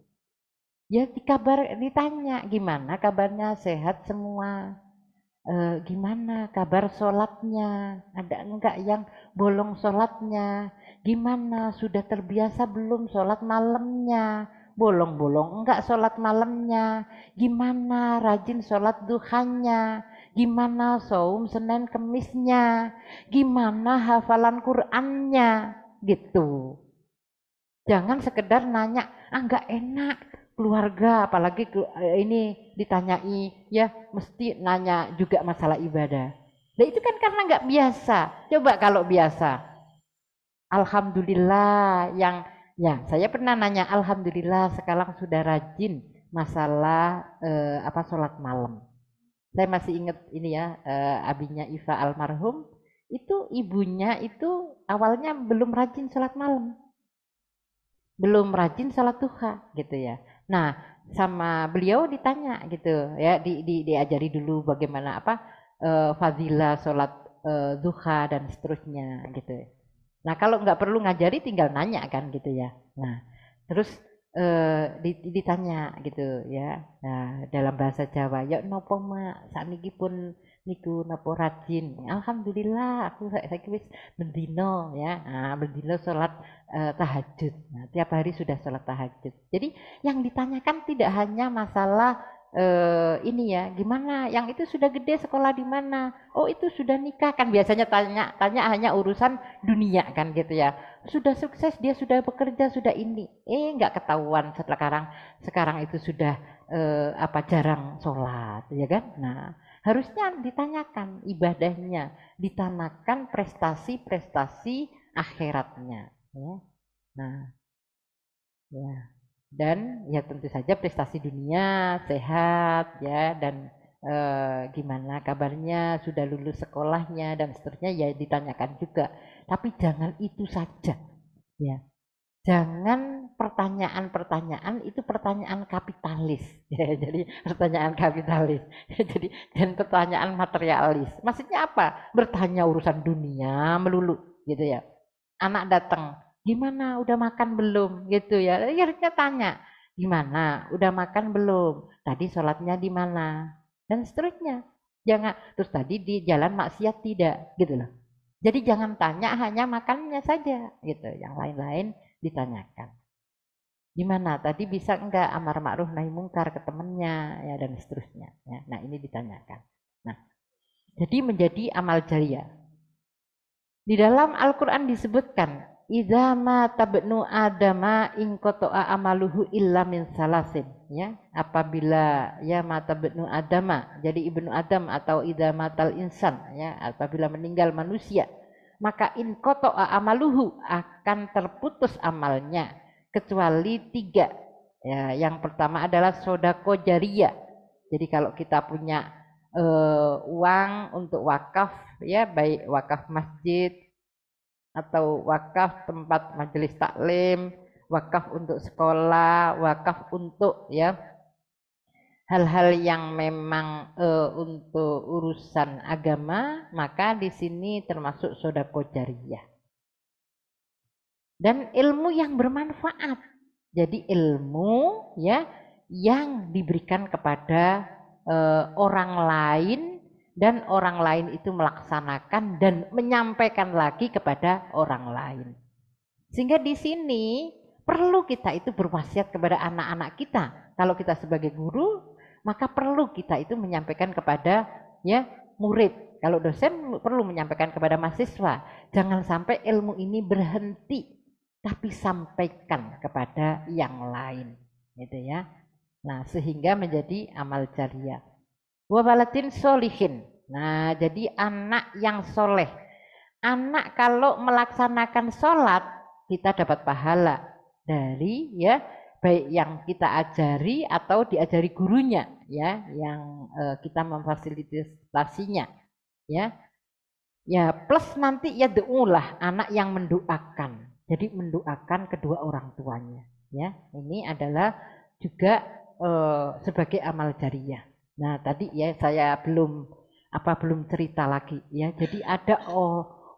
Ya ditanya, gimana kabarnya, sehat semua. Gimana kabar sholatnya, ada enggak yang bolong sholatnya, gimana sudah terbiasa belum sholat malamnya, bolong-bolong enggak sholat malamnya, gimana rajin sholat duhanya, gimana saum Senin Kemisnya, gimana hafalan Qur'annya, gitu. Jangan sekedar nanya, nggak enak keluarga, apalagi ini ditanyai, ya mesti nanya juga masalah ibadah. Nah itu kan karena nggak biasa. Coba kalau biasa, alhamdulillah ya saya pernah nanya, alhamdulillah sekarang sudah rajin masalah sholat malam. Saya masih ingat ini ya, abinya Iva almarhum, itu ibunya itu awalnya belum rajin sholat malam, belum rajin sholat duha gitu ya. Nah sama beliau ditanya gitu ya, diajari dulu bagaimana fadilah sholat duha dan seterusnya gitu. Nah kalau nggak perlu ngajari tinggal nanya kan gitu ya. Nah terus ditanya gitu ya. Nah, dalam bahasa Jawa, ya nopo mak sakniki pun niku nopo rajin. Alhamdulillah aku saiki wis bendino ya. Nah, bendino salat tahajud. Nah, tiap hari sudah salat tahajud. Jadi yang ditanyakan tidak hanya masalah ini ya, gimana? Yang itu sudah gede sekolah di mana? Oh, itu sudah nikah kan biasanya tanya hanya urusan dunia kan gitu ya. Sudah sukses, dia sudah bekerja, sudah ini. Nggak ketahuan sekarang itu sudah jarang sholat, ya kan? Nah, harusnya ditanyakan ibadahnya, ditanyakan prestasi-prestasi akhiratnya, ya. Nah, ya. Dan ya tentu saja prestasi dunia, sehat ya, dan gimana kabarnya, sudah lulus sekolahnya dan seterusnya ya ditanyakan juga. Tapi jangan itu saja ya. Jangan pertanyaan-pertanyaan itu pertanyaan kapitalis ya, jadi pertanyaan kapitalis. Jadi dan pertanyaan materialis. Maksudnya apa? Bertanya urusan dunia melulu gitu ya. Anak datang, gimana udah makan belum gitu ya. Harusnya tanya, gimana udah makan belum, tadi sholatnya di mana dan seterusnya. Jangan terus tadi di jalan maksiat tidak gitu loh. Jadi jangan tanya hanya makannya saja gitu, yang lain-lain ditanyakan. Gimana tadi bisa enggak amar ma'ruf nahi mungkar ke temennya ya dan seterusnya ya. Nah ini ditanyakan. Nah jadi menjadi amal jariah. Di dalam Al-Quran disebutkan, idza mata ibnu adama in qata'a amaluhu illa min salasin, ya. Apabila ya mata ibnu adama, jadi ibnu Adam atau idza matal insan, ya, apabila meninggal manusia, maka in qata'a amaluhu akan terputus amalnya kecuali 3. Ya, yang pertama adalah sodako jariyah. Jadi kalau kita punya uang untuk wakaf ya, baik wakaf masjid atau wakaf tempat majelis taklim, wakaf untuk sekolah, wakaf untuk ya hal-hal yang memang untuk urusan agama, maka di sini termasuk sedekah jariyah. Dan ilmu yang bermanfaat. Jadi ilmu ya yang diberikan kepada orang lain dan orang lain itu melaksanakan dan menyampaikan lagi kepada orang lain. Sehingga di sini perlu kita itu berwasiat kepada anak-anak kita. Kalau kita sebagai guru, maka perlu kita itu menyampaikan kepada ya murid. Kalau dosen perlu menyampaikan kepada mahasiswa. Jangan sampai ilmu ini berhenti, tapi sampaikan kepada yang lain, gitu ya. Nah, sehingga menjadi amal jariah. Wa waladin solihin. Nah, jadi anak yang soleh. Anak kalau melaksanakan sholat, kita dapat pahala dari ya baik yang kita ajari atau diajari gurunya ya, yang kita memfasilitasinya ya. Ya plus nanti ya doalah anak yang mendoakan. Jadi mendoakan kedua orang tuanya ya. Ini adalah juga sebagai amal jariah. Nah, tadi ya saya belum cerita lagi ya. Jadi ada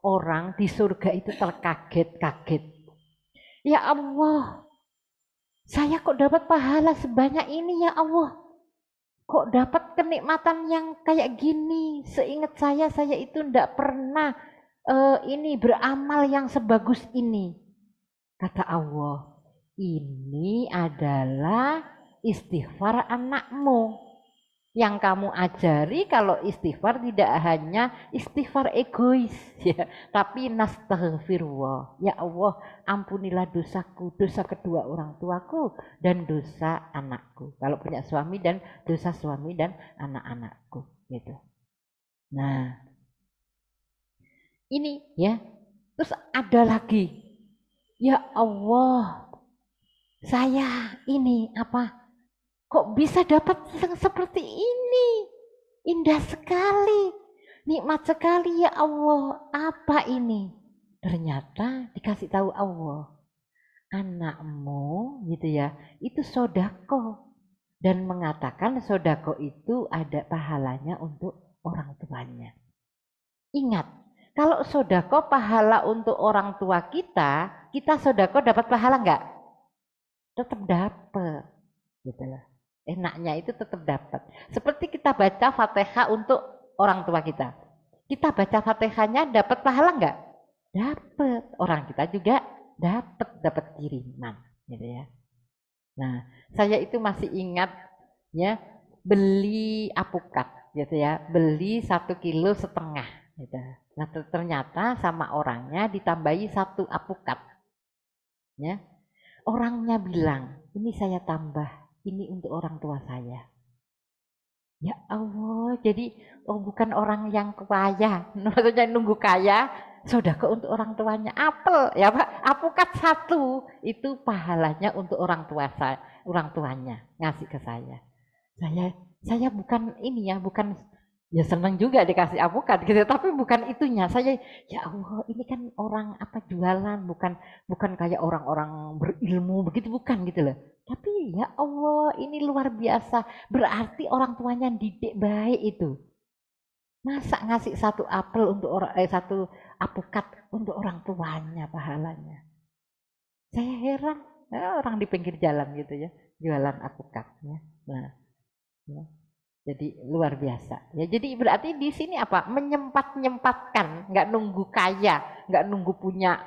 orang di surga itu terkaget-kaget. Ya Allah, saya kok dapat pahala sebanyak ini ya Allah. Kok dapat kenikmatan yang kayak gini? Seingat saya itu tidak pernah ini beramal yang sebagus ini. Kata Allah, ini adalah istighfar anakmu. Yang kamu ajari kalau istighfar tidak hanya istighfar egois ya, tapi nastaghfirullah. Ya Allah, ampunilah dosaku, dosa kedua orang tuaku dan dosa anakku. Kalau punya suami dan dosa suami dan anak-anakku gitu. Nah, ini ya. Terus ada lagi. Ya Allah, saya ini apa? Kok bisa dapat yang seperti ini? Indah sekali, nikmat sekali ya Allah. Apa ini? Ternyata dikasih tahu Allah, anakmu gitu ya, itu sodako. Dan mengatakan sodako itu ada pahalanya untuk orang tuanya. Ingat, kalau sodako pahala untuk orang tua kita sodako dapat pahala enggak? Tetap dapat, gitu loh. Enaknya itu tetap dapat. Seperti kita baca Fatihah untuk orang tua kita. Kita baca Fatihahnya dapat pahala enggak? Dapat. Orang kita juga dapat kiriman, gitu ya. Nah, saya itu masih ingat ya, beli apukat gitu ya, beli 1,5 kilo, gitu. Nah, ternyata sama orangnya ditambahi 1 apukat. Ya. Orangnya bilang, ini saya tambah, ini untuk orang tua saya. Ya Allah, jadi bukan orang yang kaya, maksudnya nunggu kaya, sodako untuk orang tuanya. Apel, ya Pak, apukat 1 itu pahalanya untuk orang tua saya, orang tuanya ngasih ke saya. Saya bukan ini ya, bukan ya senang juga dikasih apukat gitu, tapi bukan itunya. Saya ya Allah, ini kan orang apa jualan, bukan kayak orang-orang berilmu begitu, bukan gitu loh. Tapi ya Allah, ini luar biasa. Berarti orang tuanya didik baik itu. Masa ngasih 1 apel untuk orang 1 apukat untuk orang tuanya pahalanya. Saya heran, orang di pinggir jalan gitu ya, jualan apukatnya. Nah, ya. Jadi luar biasa. Ya, jadi berarti di sini apa? Menyempat-nyempatkan, nggak nunggu kaya, nggak nunggu punya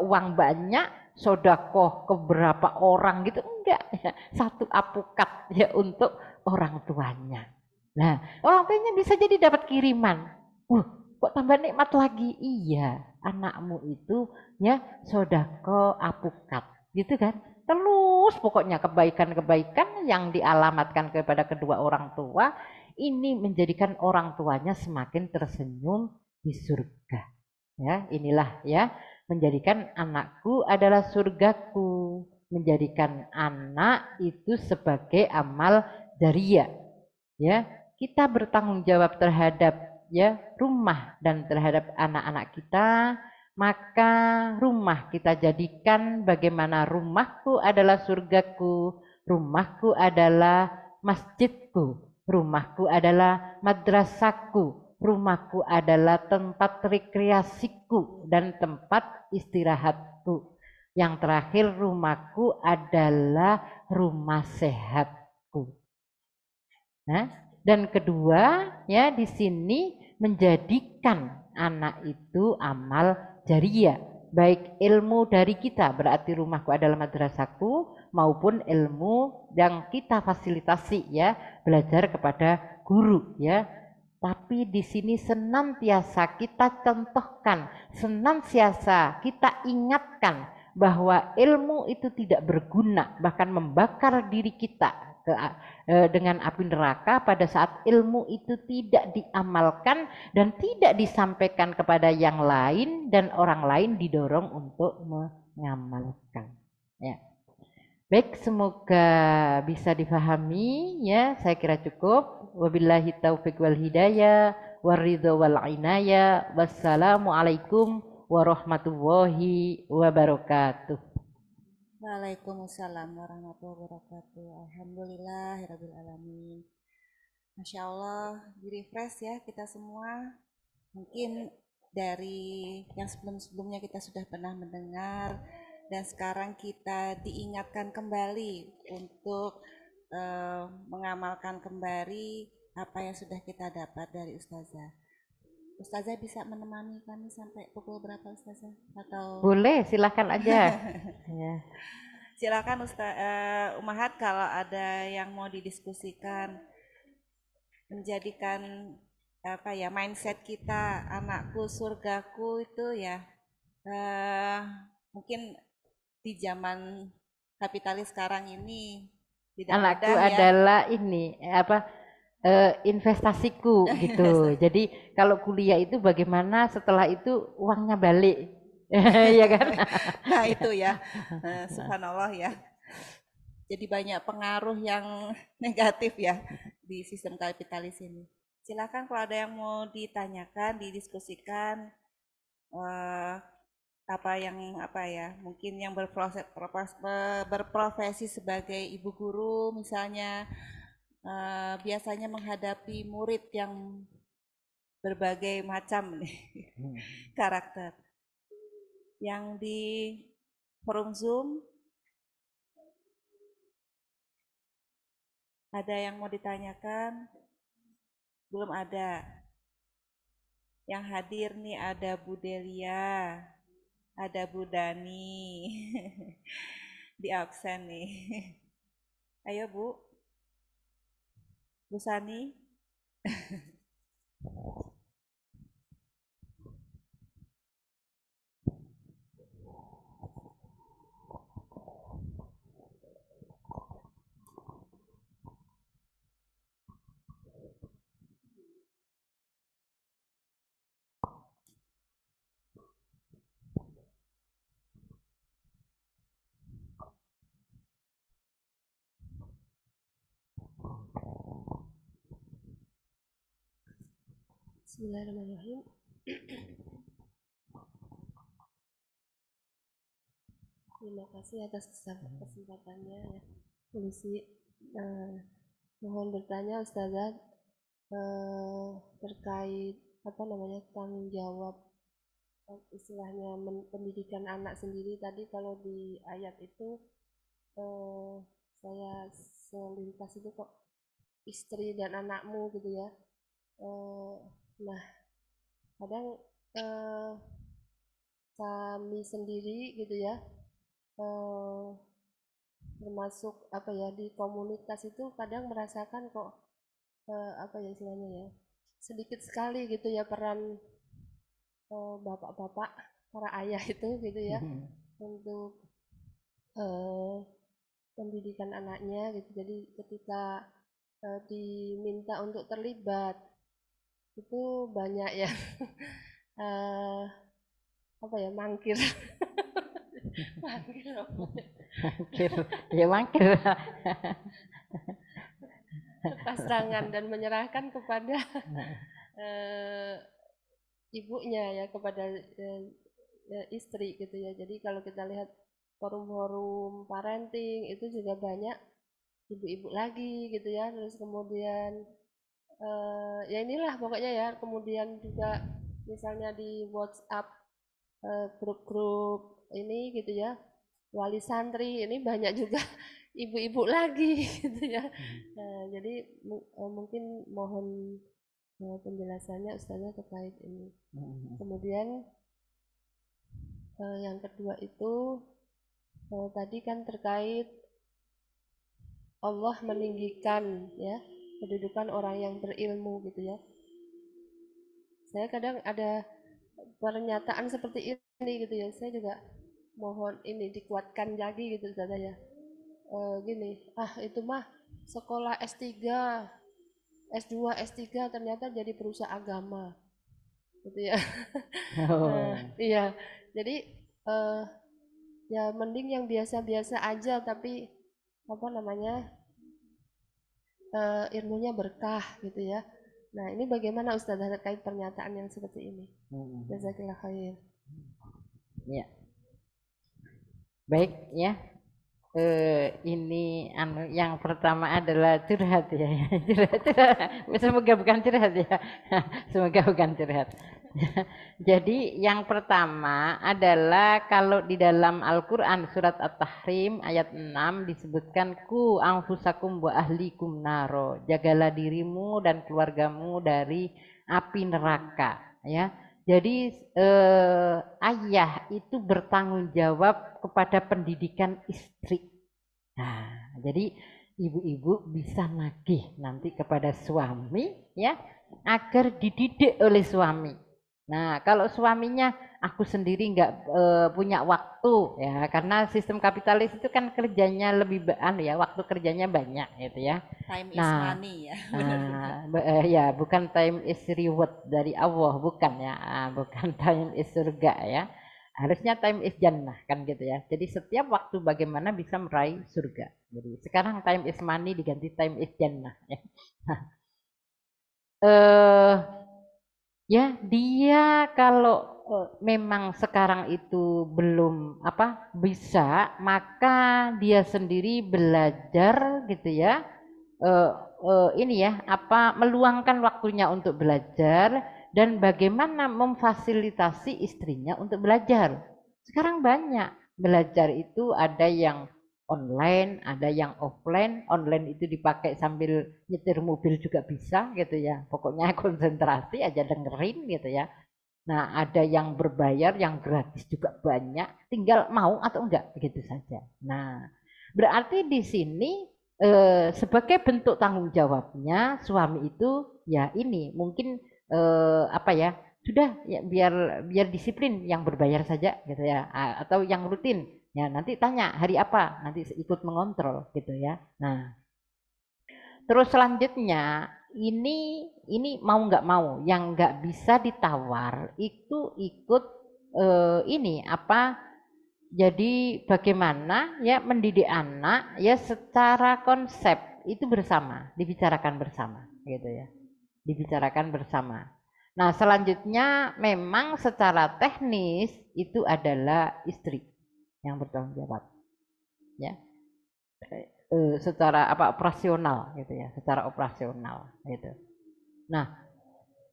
uang banyak, sodakoh ke berapa orang gitu, enggak ya. 1 apukat ya untuk orang tuanya. Nah, orang tuanya bisa jadi dapat kiriman. Kok tambah nikmat lagi? Iya, anakmu itu ya sodakoh apukat, gitu kan? Terus pokoknya kebaikan-kebaikan yang dialamatkan kepada kedua orang tua ini menjadikan orang tuanya semakin tersenyum di surga. Ya, inilah ya, menjadikan anakku adalah surgaku, menjadikan anak itu sebagai amal jariyah. Ya, kita bertanggung jawab terhadap ya rumah dan terhadap anak-anak kita, maka rumah kita jadikan bagaimana rumahku adalah surgaku, rumahku adalah masjidku, rumahku adalah madrasahku, rumahku adalah tempat rekreasiku dan tempat istirahatku. Yang terakhir, rumahku adalah rumah sehatku. Nah, dan kedua ya di sini menjadikan anak itu amal jariyah, baik ilmu dari kita, berarti rumahku adalah madrasahku, maupun ilmu yang kita fasilitasi ya, belajar kepada guru ya. Tapi di sini senantiasa kita contohkan, senantiasa kita ingatkan bahwa ilmu itu tidak berguna, bahkan membakar diri kita dengan api neraka pada saat ilmu itu tidak diamalkan dan tidak disampaikan kepada yang lain dan orang lain didorong untuk mengamalkan. Ya. Baik, semoga bisa difahami ya. Saya kira cukup. Wabillahi taufiq wal hidayah waridho wal inayah. Wassalamualaikum warahmatullahi wabarakatuh. Waalaikumsalam warahmatullahi wabarakatuh. Alhamdulillahirabbil alamin. Masya Allah, di-refresh ya kita semua. Mungkin dari yang sebelum-sebelumnya kita sudah pernah mendengar dan sekarang kita diingatkan kembali untuk mengamalkan kembali apa yang sudah kita dapat dari Ustazah. Ustazah bisa menemani kami sampai pukul berapa Ustazah? Atau boleh, silakan aja. Ya. Silakan Umahat kalau ada yang mau didiskusikan. menjadikan apa ya, mindset kita anakku surgaku itu ya, mungkin di zaman kapitalis sekarang ini tidak Anakku mudah ya. adalah ini investasiku gitu. Jadi kalau kuliah itu bagaimana setelah itu uangnya balik, ya kan? Nah itu ya, subhanallah ya. Jadi banyak pengaruh yang negatif ya di sistem kapitalis ini. Silakan kalau ada yang mau ditanyakan, didiskusikan, eh, apa ya, mungkin yang berprofesi sebagai ibu guru misalnya, biasanya menghadapi murid yang berbagai macam nih karakter. Yang di forum Zoom ada yang mau ditanyakan? Belum ada. Yang hadir nih ada Bu Delia, ada Bu Dani, di absen nih. Ayo Bu, Bu Sani. Bismillahirrahmanirrahim. Terima kasih atas kesempatannya ya. Polisi, mohon bertanya Ustazah, terkait apa namanya tanggung jawab istilahnya pendidikan anak sendiri. Tadi kalau di ayat itu saya selintas itu kok istri dan anakmu gitu ya. Nah kadang kami sendiri gitu ya, termasuk apa ya di komunitas itu kadang merasakan kok apa ya istilahnya ya, sedikit sekali gitu ya peran bapak-bapak, para ayah itu gitu ya untuk pendidikan anaknya gitu. Jadi ketika diminta untuk terlibat itu banyak ya apa ya mangkir Mangkir, ya mangkir. lepas tangan dan menyerahkan kepada ibunya ya, kepada istri gitu ya. Jadi kalau kita lihat forum-forum parenting itu juga banyak ibu-ibu lagi gitu ya. Terus kemudian ya inilah pokoknya ya. Kemudian juga misalnya di WhatsApp grup-grup ini gitu ya, wali santri ini banyak juga ibu-ibu lagi gitu ya. Jadi mungkin mohon penjelasannya Ustazah terkait ini. Kemudian yang kedua itu tadi kan terkait Allah meninggikan ya kedudukan orang yang berilmu gitu ya. Saya kadang ada pernyataan seperti ini gitu ya. Saya juga mohon ini dikuatkan lagi gitu Ustazah ya. Gini, itu mah sekolah S3, S2, S3 ternyata jadi perusahaan agama gitu ya. Iya, jadi ya mending yang biasa-biasa aja tapi apa namanya ilmunya berkah gitu ya. Nah ini bagaimana Ustazah terkait pernyataan yang seperti ini? Jazakillah khair. Ya, baik ya. Ini yang pertama adalah curhat ya. curhat. Semoga bukan curhat ya. Semoga bukan curhat. Jadi yang pertama adalah kalau di dalam Al-Quran surat At-Tahrim ayat 6 disebutkan ku anfusakum wa ahlikum naro, jagalah dirimu dan keluargamu dari api neraka ya. Jadi ayah itu bertanggung jawab kepada pendidikan istri. Nah, jadi ibu-ibu bisa nagih nanti kepada suami ya agar dididik oleh suami. Nah, kalau suaminya aku sendiri nggak punya waktu ya karena sistem kapitalis itu kan kerjanya lebih ya waktu kerjanya banyak gitu ya. Time is Nah, money ya, benar-benar. ya bukan time is reward dari Allah, bukan ya, bukan time is surga ya. Harusnya time is jannah kan gitu ya. Jadi setiap waktu bagaimana bisa meraih surga. Jadi sekarang time is money diganti time is jannah ya. eh ya dia kalau memang sekarang itu belum bisa, maka dia sendiri belajar gitu ya. Ini ya meluangkan waktunya untuk belajar dan bagaimana memfasilitasi istrinya untuk belajar. Sekarang banyak belajar itu ada yang online, ada yang offline. Online itu dipakai sambil nyetir mobil juga bisa gitu ya. Pokoknya konsentrasi aja dengerin gitu ya. Nah, ada yang berbayar, yang gratis juga banyak. Tinggal mau atau enggak begitu saja. Nah, berarti di sini sebagai bentuk tanggung jawabnya suami itu ya ini mungkin sudah ya biar disiplin yang berbayar saja gitu ya atau yang rutin ya nanti tanya hari apa nanti ikut mengontrol gitu ya. Nah terus selanjutnya ini mau nggak mau yang nggak bisa ditawar itu ikut jadi bagaimana ya mendidik anak ya secara konsep itu bersama dibicarakan bersama gitu ya dibicarakan bersama. Nah selanjutnya memang secara teknis itu adalah istri yang bertanggung jawab ya secara operasional gitu ya secara operasional gitu. Nah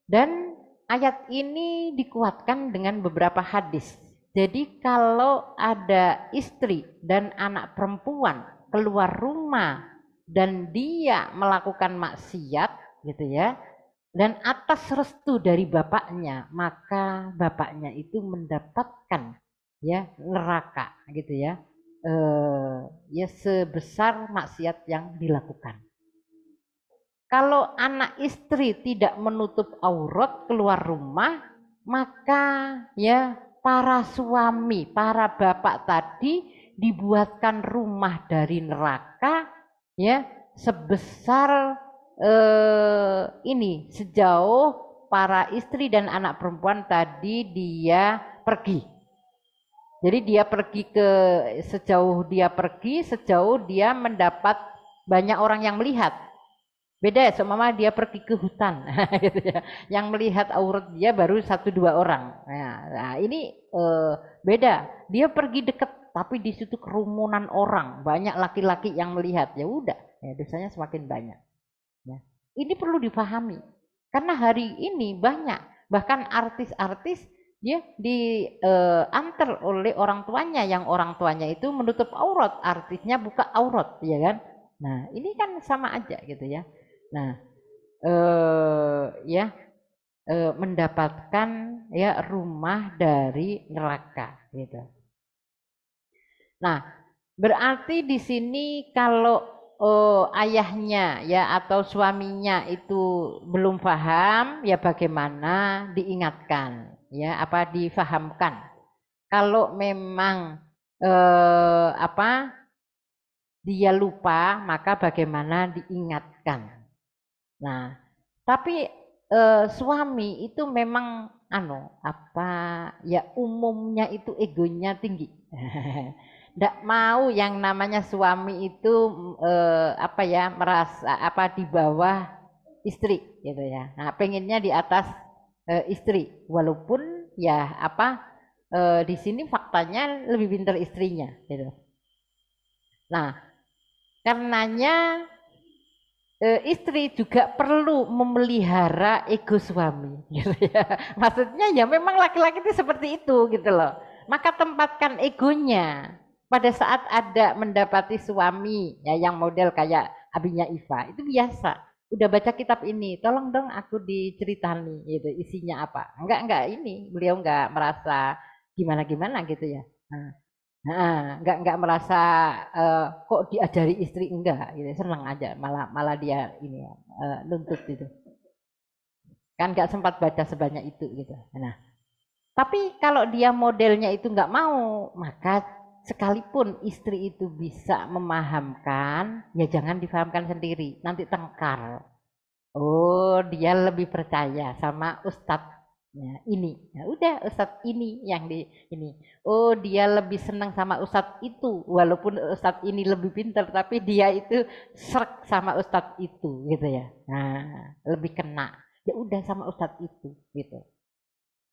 dan ayat ini dikuatkan dengan beberapa hadis. Jadi kalau ada istri dan anak perempuan keluar rumah dan dia melakukan maksiat gitu ya dan atas restu dari bapaknya maka bapaknya itu mendapatkan ya neraka gitu ya ya sebesar maksiat yang dilakukan. Kalau anak istri tidak menutup aurat keluar rumah, maka ya para suami, para bapak tadi dibuatkan rumah dari neraka ya sebesar ini sejauh para istri dan anak perempuan tadi dia pergi. Jadi dia pergi sejauh dia mendapat banyak orang yang melihat. Beda ya, seumpama dia pergi ke hutan, gitu ya. Yang melihat aurat dia baru 1-2 orang. Nah ini beda. Dia pergi dekat, tapi di situ kerumunan orang, banyak laki-laki yang melihat. Ya udah, ya dosanya semakin banyak. Ya. Ini perlu dipahami, karena hari ini banyak, bahkan artis-artis ya diantar oleh orang tuanya, yang orang tuanya itu menutup aurat, artisnya buka aurat, ya kan? Nah ini kan sama aja gitu ya. Nah, mendapatkan ya rumah dari neraka gitu. Nah, berarti di sini kalau ayahnya ya atau suaminya itu belum paham ya bagaimana diingatkan ya difahamkan. Kalau memang dia lupa maka bagaimana diingatkan. Nah, tapi suami itu memang ya umumnya itu egonya tinggi. Nggak mau yang namanya suami itu merasa di bawah istri gitu ya. Nah, pengennya di atas istri, walaupun ya di sini faktanya lebih pintar istrinya gitu. Nah, karenanya istri juga perlu memelihara ego suami gitu ya. Maksudnya ya memang laki-laki itu seperti itu gitu loh. Maka tempatkan egonya pada saat ada mendapati suami ya yang model kayak abinya Iva itu biasa. Udah baca kitab ini, tolong dong aku diceritani gitu isinya apa. Enggak ini beliau enggak merasa gimana-gimana gitu ya. Nah, nggak merasa kok diajari istri, enggak gitu, seneng aja, malah dia ini nuntut gitu, kan nggak sempat baca sebanyak itu gitu. Nah, tapi kalau dia modelnya itu nggak mau, maka sekalipun istri itu bisa memahamkan, ya jangan difahamkan sendiri, nanti tengkar. Oh, dia lebih percaya sama ustadznya ini. Ya udah, ustadz ini yang di ini. Oh, dia lebih senang sama ustadz itu, walaupun ustadz ini lebih pintar, tapi dia itu srek sama ustadz itu, gitu ya. Nah, lebih kena. Ya udah sama ustadz itu, gitu.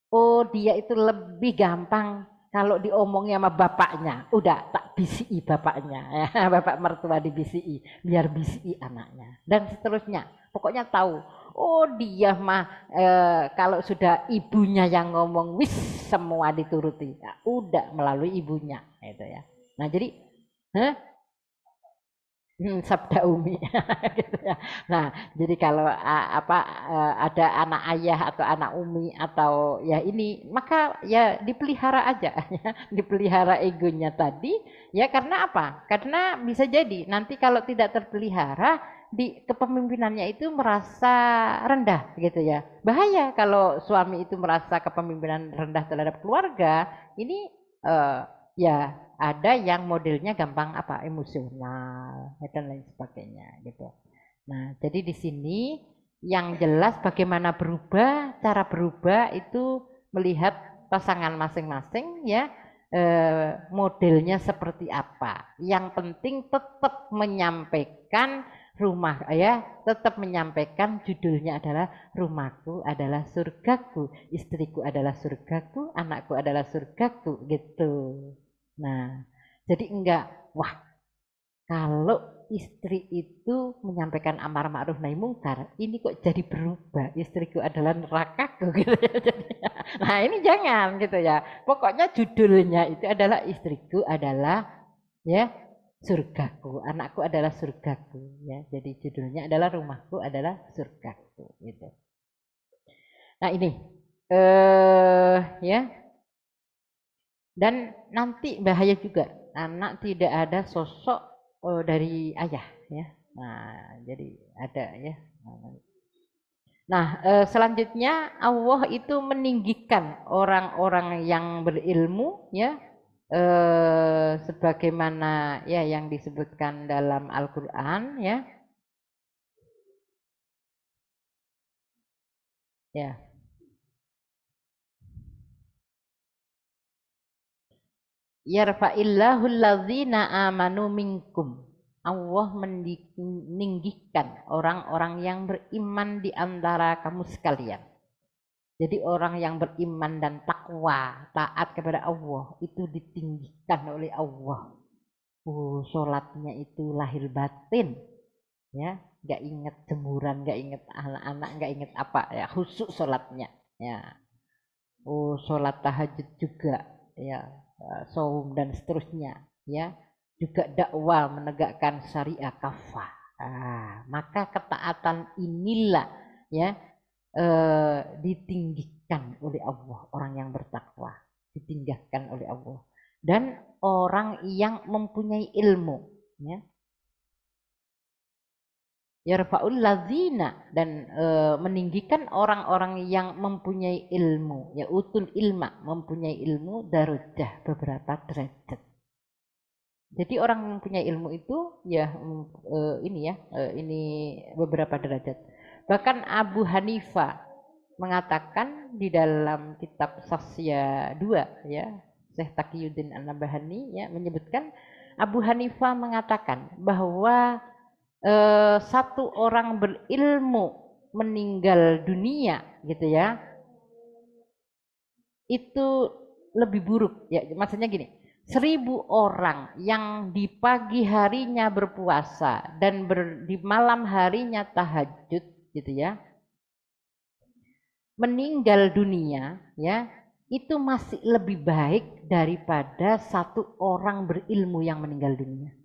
Oh, dia itu lebih gampang kalau diomongin sama bapaknya. Udah tak bisii bapaknya, ya, bapak mertua dibisii, biar bisii anaknya. Dan seterusnya. Pokoknya tahu. Oh, dia mah kalau sudah ibunya yang ngomong, wis semua dituruti. Ya, udah melalui ibunya, gitu ya. Nah, jadi sabda umi gitu ya. Nah, jadi kalau ada anak ayah atau anak umi atau ya ini, maka ya dipelihara aja ya, dipelihara egonya tadi ya, karena apa? Karena bisa jadi nanti kalau tidak terpelihara di kepemimpinannya itu merasa rendah gitu ya. Bahaya kalau suami itu merasa kepemimpinan rendah terhadap keluarga, ini ya ada yang modelnya gampang emosional dan lain sebagainya gitu. Nah, jadi di sini yang jelas bagaimana cara berubah itu melihat pasangan masing-masing ya, modelnya seperti apa. Yang penting tetap menyampaikan tetap menyampaikan judulnya adalah rumahku adalah surgaku, istriku adalah surgaku, anakku adalah surgaku gitu. Nah, jadi enggak, wah kalau istri itu menyampaikan amar ma'ruf nahi mungkar, ini kok jadi berubah, istriku adalah nerakaku gitu ya. Nah, ini jangan gitu ya. Pokoknya judulnya itu adalah istriku adalah ya surgaku, anakku adalah surgaku ya. Jadi judulnya adalah rumahku adalah surgaku gitu. Nah, ini ya. Dan nanti bahaya juga, anak tidak ada sosok dari ayah ya. Nah, jadi ada ya. Nah, selanjutnya Allah itu meninggikan orang-orang yang berilmu ya, sebagaimana ya yang disebutkan dalam Al-Qur'an ya. Ya. Yarfa'illahu allazina amanu minkum. Allah meninggikan orang-orang yang beriman di antara kamu sekalian. Jadi orang yang beriman dan takwa, taat kepada Allah itu ditinggikan oleh Allah. Sholatnya itu lahir batin, ya, nggak inget jemuran, nggak inget anak-anak, nggak inget apa, ya, khusus sholatnya, ya. Sholat tahajud juga, ya, saum dan seterusnya, ya, juga dakwah menegakkan syariah kafah. Maka ketaatan inilah ya ditinggikan oleh Allah, orang yang bertakwa ditinggikan oleh Allah, dan orang yang mempunyai ilmu ya. Yarfa'ul ladzina, dan meninggikan orang-orang yang mempunyai ilmu, ya, utul ilma, mempunyai ilmu, darajah, beberapa derajat. Jadi orang yang mempunyai ilmu itu ya ini beberapa derajat. Bahkan Abu Hanifah mengatakan di dalam kitab Sasya 2 ya, Syekh Taqiyuddin An-Nabhani ya menyebutkan, Abu Hanifah mengatakan bahwa satu orang berilmu meninggal dunia gitu ya, itu lebih buruk ya, maksudnya gini, 1000 orang yang di pagi harinya berpuasa dan di malam harinya tahajud gitu ya, meninggal dunia ya, itu masih lebih baik daripada satu orang berilmu yang meninggal dunia.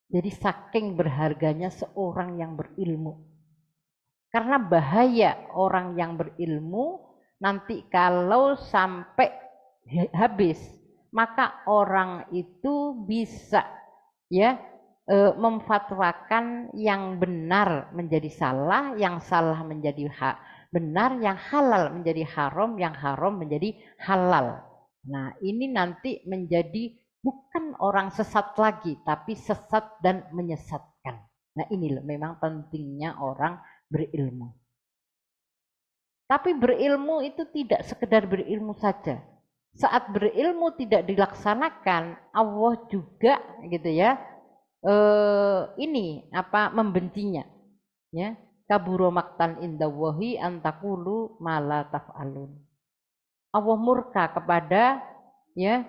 Jadi saking berharganya seorang yang berilmu. Karena bahaya orang yang berilmu nanti kalau sampai habis maka orang itu bisa ya memfatwakan yang benar menjadi salah, yang salah menjadi benar, yang halal menjadi haram, yang haram menjadi halal. Nah, ini nanti menjadi bukan orang sesat lagi, tapi sesat dan menyesatkan. Nah, ini loh memang pentingnya orang berilmu. Tapi berilmu itu tidak sekedar berilmu saja. Saat berilmu tidak dilaksanakan, Allah juga gitu ya, ini apa membencinya, ya. Kaburo maktan indawahi antakulu mala taf'alun. Allah murka kepada ya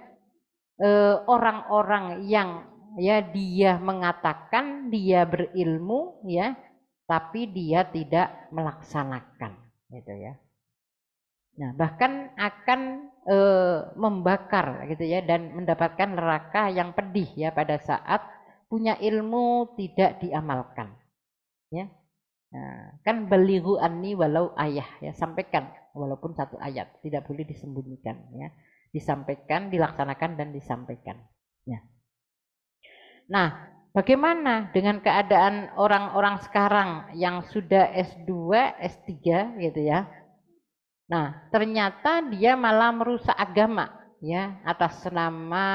orang-orang yang ya dia mengatakan dia berilmu ya, tapi dia tidak melaksanakan, gitu ya. Nah, bahkan akan membakar gitu ya dan mendapatkan neraka yang pedih ya pada saat punya ilmu tidak diamalkan. Ya. Nah, kan balighu anni walau ayah ya, sampaikan walaupun satu ayat, tidak boleh disembunyikan ya. Disampaikan, dilaksanakan dan disampaikan. Ya. Nah, bagaimana dengan keadaan orang-orang sekarang yang sudah S2, S3 gitu ya? Nah, ternyata dia malah merusak agama ya atas nama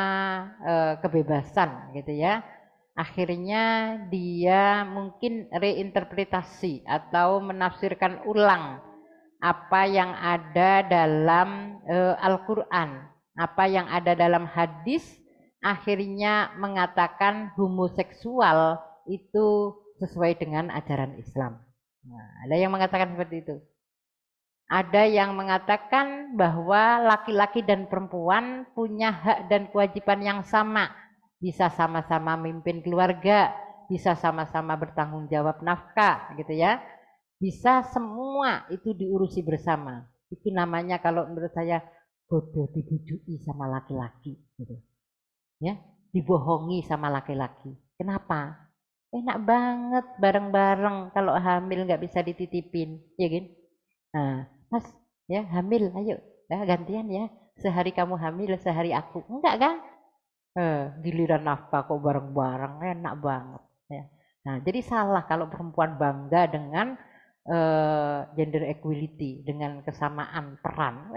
kebebasan gitu ya. Akhirnya dia mungkin reinterpretasi atau menafsirkan ulang apa yang ada dalam Al-Qur'an, apa yang ada dalam hadis, akhirnya mengatakan homoseksual itu sesuai dengan ajaran Islam. Nah, ada yang mengatakan seperti itu. Ada yang mengatakan bahwa laki-laki dan perempuan punya hak dan kewajiban yang sama. Bisa sama-sama memimpin keluarga, bisa sama-sama bertanggung jawab nafkah gitu ya. Bisa semua itu diurusi bersama. Itu namanya kalau menurut saya bodoh dibujuki sama laki-laki gitu. Ya, dibohongi sama laki-laki. Kenapa? Enak banget bareng-bareng kalau hamil nggak bisa dititipin, ya kan? Nah, Mas, ya hamil, ayo, ya gantian ya. Sehari kamu hamil, sehari aku. Enggak kan? Giliran nafkah kok bareng-bareng, enak banget. Ya. Nah, jadi salah kalau perempuan bangga dengan gender equality, dengan kesamaan peran.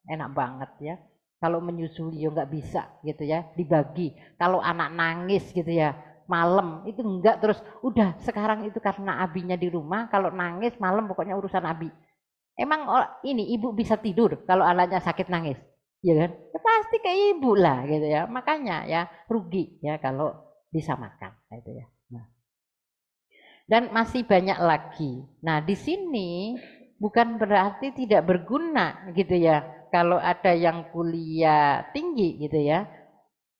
Enak banget ya. Kalau menyusui ya nggak bisa gitu ya, dibagi. Kalau anak nangis gitu ya, malam itu enggak terus. Udah sekarang itu karena abinya di rumah, kalau nangis malam pokoknya urusan abi. Emang ini ibu bisa tidur kalau anaknya sakit nangis, ya kan? Ya pasti ke ibu lah gitu ya. Makanya ya rugi ya kalau disamakan, itu ya. Nah. Dan masih banyak lagi. Nah di sini bukan berarti tidak berguna gitu ya. Kalau ada yang kuliah tinggi gitu ya.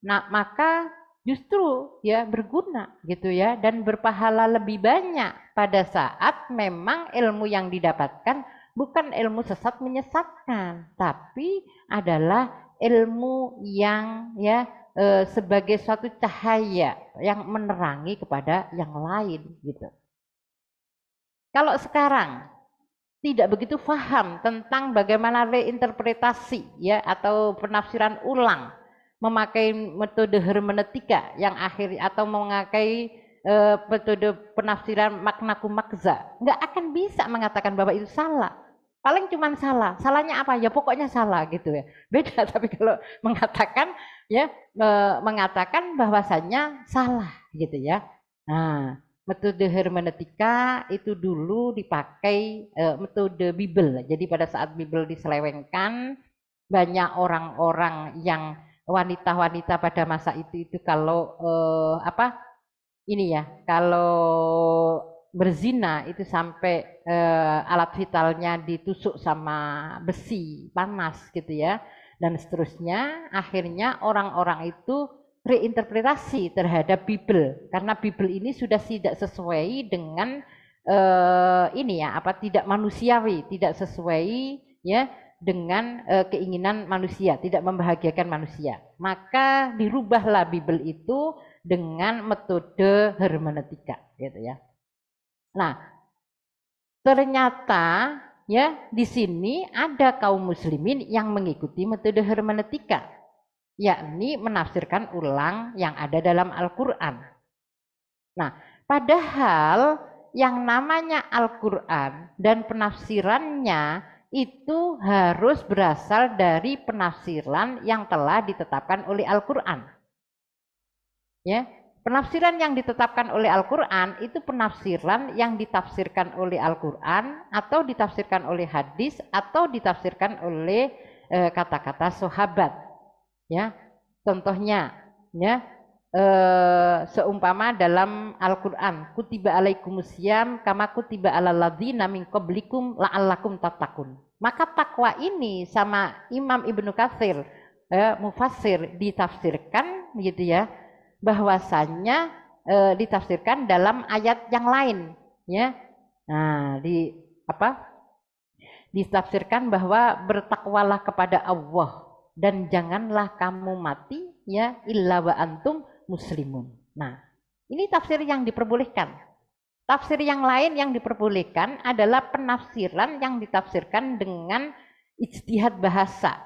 Nah maka justru ya berguna gitu ya dan berpahala lebih banyak pada saat memang ilmu yang didapatkan bukan ilmu sesat menyesatkan, tapi adalah ilmu yang ya sebagai suatu cahaya yang menerangi kepada yang lain gitu. Kalau sekarang tidak begitu paham tentang bagaimana reinterpretasi ya atau penafsiran ulang, memakai metode hermeneutika yang akhir atau memakai metode penafsiran makna kumakza, nggak akan bisa mengatakan bahwa itu salah. Paling cuma salah. Salahnya apa? Ya pokoknya salah gitu ya. Beda tapi kalau mengatakan ya mengatakan bahwasannya salah gitu ya. Nah, metode hermeneutika itu dulu dipakai metode Bible. Jadi pada saat Bible diselewengkan, banyak orang-orang yang wanita-wanita pada masa itu kalau ini ya, kalau berzina itu sampai alat vitalnya ditusuk sama besi panas gitu ya, dan seterusnya. Akhirnya orang-orang itu reinterpretasi terhadap Bible karena Bible ini sudah tidak sesuai dengan ini ya tidak manusiawi, tidak sesuai ya dengan keinginan manusia, tidak membahagiakan manusia. Maka dirubahlah Bible itu dengan metode hermeneutika gitu ya. Nah, ternyata ya di sini ada kaum muslimin yang mengikuti metode hermeneutika. yakni menafsirkan ulang yang ada dalam Al-Qur'an. Nah, padahal yang namanya Al-Qur'an dan penafsirannya itu harus berasal dari penafsiran yang telah ditetapkan oleh Al-Qur'an. Ya, penafsiran yang ditetapkan oleh Al-Qur'an itu penafsiran yang ditafsirkan oleh Al-Qur'an atau ditafsirkan oleh hadis atau ditafsirkan oleh kata-kata sahabat. Ya, contohnya, ya, seumpama dalam Al-Qur'an, kutiba alaikumusiyam kama kutiba alal ladzina min qablikum la'allakum tattaqun. Maka takwa ini sama Imam Ibnu Katsir mufassir ditafsirkan gitu ya, bahwasannya ditafsirkan dalam ayat yang lain, ya. Nah, ditafsirkan bahwa bertakwalah kepada Allah dan janganlah kamu mati ya illa wa antum muslimun. Nah, ini tafsir yang diperbolehkan. Tafsir yang lain yang diperbolehkan adalah penafsiran yang ditafsirkan dengan ijtihad bahasa,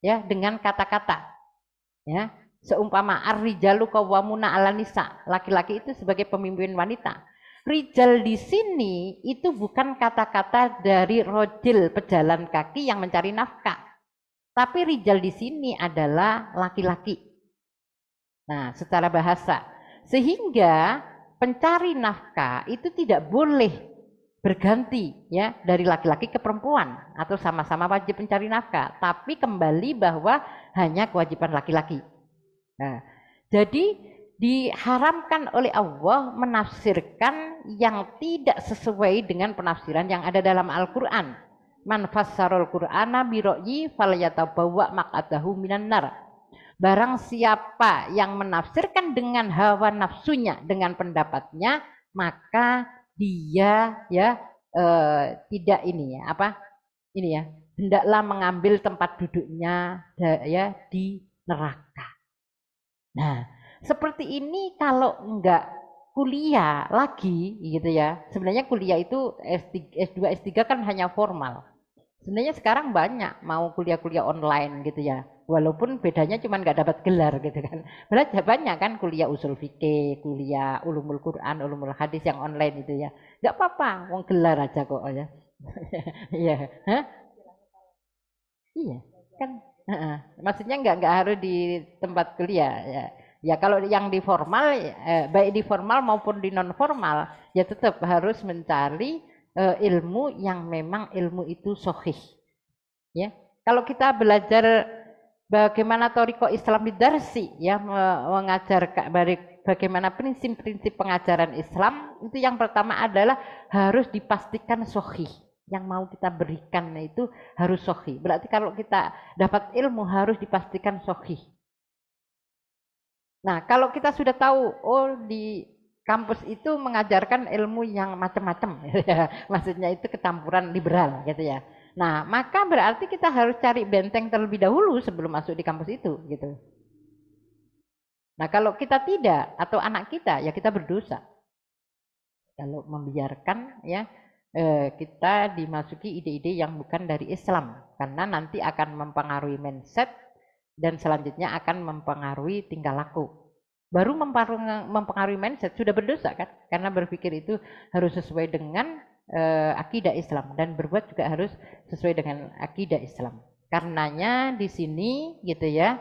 ya, dengan kata-kata. Ya, seumpama ar-rijalu qawwamuna 'alan nisa, laki-laki itu sebagai pemimpin wanita. Rijal di sini itu bukan kata-kata dari rojil pejalan kaki yang mencari nafkah. Tapi rijal di sini adalah laki-laki. Nah, secara bahasa. Sehingga pencari nafkah itu tidak boleh berganti ya dari laki-laki ke perempuan atau sama-sama wajib mencari nafkah, tapi kembali bahwa hanya kewajiban laki-laki. Nah, jadi diharamkan oleh Allah menafsirkan yang tidak sesuai dengan penafsiran yang ada dalam Al-Qur'an. Man fassarul Qur'ana bi ra'yi falyatabawwa maq'adahu minan nar. Barang siapa yang menafsirkan dengan hawa nafsunya, dengan pendapatnya, maka dia ya tidak ini ya ini ya hendaklah mengambil tempat duduknya ya di neraka. Nah, seperti ini kalau enggak kuliah lagi gitu ya, sebenarnya kuliah itu S2 S3 kan hanya formal. Sebenarnya sekarang banyak mau kuliah-kuliah online gitu ya, walaupun bedanya cuma nggak dapat gelar gitu kan. Belajar banyak kan kuliah usul fikih, kuliah ulumul Quran, ulumul hadis yang online itu ya. Nggak apa-apa, wong gelar aja kok ya. Iya, hah? Iya, kan. Maksudnya nggak harus di tempat kuliah ya. Ya kalau yang di formal, baik di formal maupun di non formal, ya tetap harus mencari ilmu yang memang ilmu itu sahih. Ya, kalau kita belajar bagaimana Thariqah Islam Bidarsi, ya, mengajar bagaimana prinsip-prinsip pengajaran Islam, itu yang pertama adalah harus dipastikan sahih. Yang mau kita berikan itu harus sahih. Berarti kalau kita dapat ilmu harus dipastikan sahih. Nah, kalau kita sudah tahu, oh di kampus itu mengajarkan ilmu yang macam-macam, ya, maksudnya itu ketampuran liberal, gitu ya. Nah, maka berarti kita harus cari benteng terlebih dahulu sebelum masuk di kampus itu, gitu. Nah, kalau kita tidak atau anak kita, ya kita berdosa. Kalau membiarkan, ya kita dimasuki ide-ide yang bukan dari Islam, karena nanti akan mempengaruhi mindset dan selanjutnya akan mempengaruhi tingkah laku. Baru mempengaruhi mindset sudah berdosa kan, karena berpikir itu harus sesuai dengan akidah Islam dan berbuat juga harus sesuai dengan akidah Islam. Karenanya di sini gitu ya,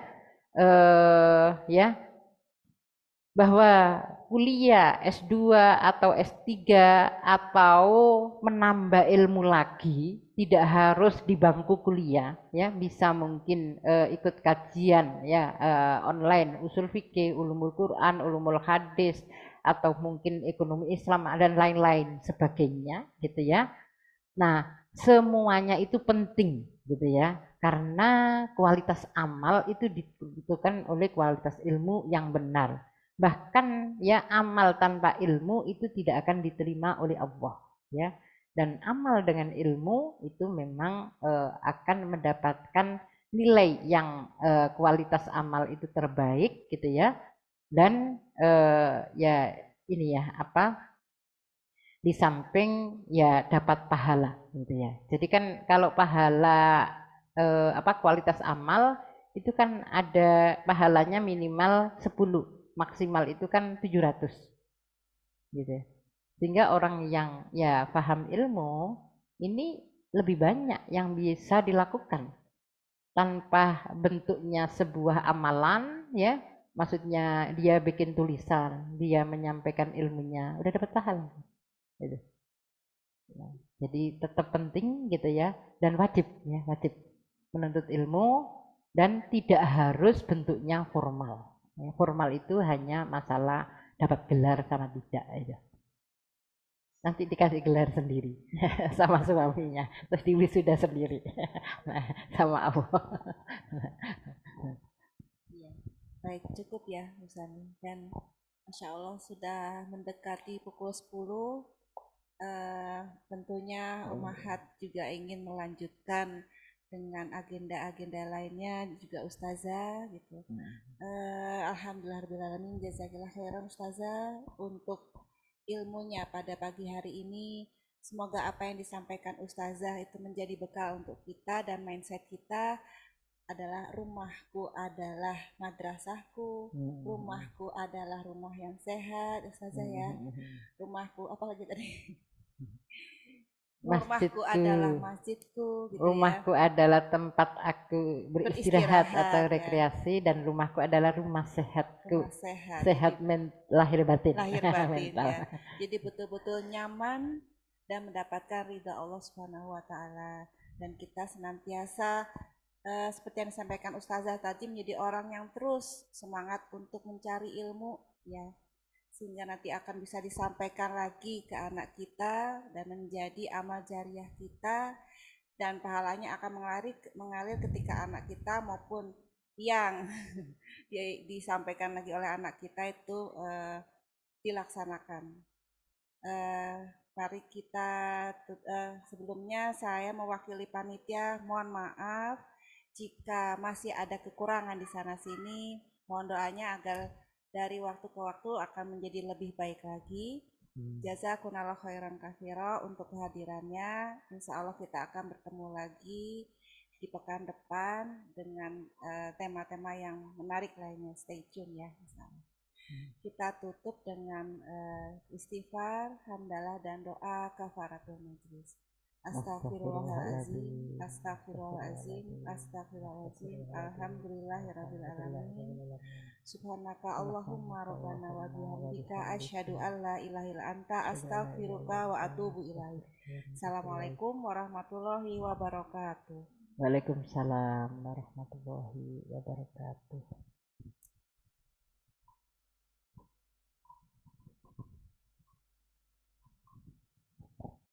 ya bahwa kuliah S2 atau S3 atau menambah ilmu lagi tidak harus di bangku kuliah, ya bisa mungkin ikut kajian ya online usul fikih, ulumul Quran, ulumul hadis, atau mungkin ekonomi Islam dan lain-lain sebagainya gitu ya. Nah, semuanya itu penting gitu ya, karena kualitas amal itu dibutuhkan oleh kualitas ilmu yang benar. Bahkan ya amal tanpa ilmu itu tidak akan diterima oleh Allah ya. Dan amal dengan ilmu itu memang akan mendapatkan nilai yang kualitas amal itu terbaik gitu ya. Dan ya ini ya di samping ya dapat pahala gitu ya. Jadi kan kalau pahala kualitas amal itu kan ada pahalanya minimal 10, maksimal itu kan 700 gitu. Sehingga orang yang ya paham ilmu ini lebih banyak yang bisa dilakukan tanpa bentuknya sebuah amalan ya. Maksudnya dia bikin tulisan, dia menyampaikan ilmunya, udah dapat pahala gitu. Ya, jadi tetap penting gitu ya, dan wajib ya, wajib menuntut ilmu dan tidak harus bentuknya formal. Ya, formal itu hanya masalah dapat gelar sama tidak aja. Nanti dikasih gelar sendiri sama suaminya, terus diwisuda sendiri sama Allah. Iya. Baik, cukup ya Musani. Dan Masya Allah sudah mendekati pukul 10. Tentunya Umahat juga ingin melanjutkan dengan agenda-agenda lainnya juga Ustazah gitu. Alhamdulillahirrahmanirrahim, jazakillah khairan Ustazah untuk ilmunya pada pagi hari ini. Semoga apa yang disampaikan Ustazah itu menjadi bekal untuk kita dan mindset kita adalah rumahku adalah madrasahku, rumahku adalah rumah yang sehat, Ustazah ya. Rumahku apalagi tadi? Rumahku adalah masjidku gitu rumahku ya. adalah tempat aku beristirahat atau rekreasi, dan rumahku adalah rumah sehatku. Rumah sehat. Sehat lahir batin. Lahir batin ya. Jadi betul-betul nyaman dan mendapatkan ridha Allah Subhanahu wa taala, dan kita senantiasa seperti yang disampaikan Ustazah tadi menjadi orang yang terus semangat untuk mencari ilmu ya, sehingga nanti akan bisa disampaikan lagi ke anak kita dan menjadi amal jariah kita, dan pahalanya akan mengalir ketika anak kita maupun yang disampaikan lagi oleh anak kita itu dilaksanakan. Mari kita sebelumnya saya mewakili panitia mohon maaf jika masih ada kekurangan di sana sini. Mohon doanya agar dari waktu ke waktu akan menjadi lebih baik lagi. Jazakumullah khairan katsira untuk kehadirannya. Insya Allah kita akan bertemu lagi di pekan depan dengan tema-tema yang menarik lainnya. Stay tune ya. Kita tutup dengan istighfar, hamdalah dan doa kafaratul majlis. Astagfirullahaladzim, astagfirullahaladzim, astagfirullahaladzim, alhamdulillahirabbil alamin. Subhanaka Allahumma rabbana wa bihamdika asyhadu an la ilaha illa anta astaghfiruka wa atubu ilaik. Assalamualaikum warahmatullahi wabarakatuh. Waalaikumsalam warahmatullahi wabarakatuh.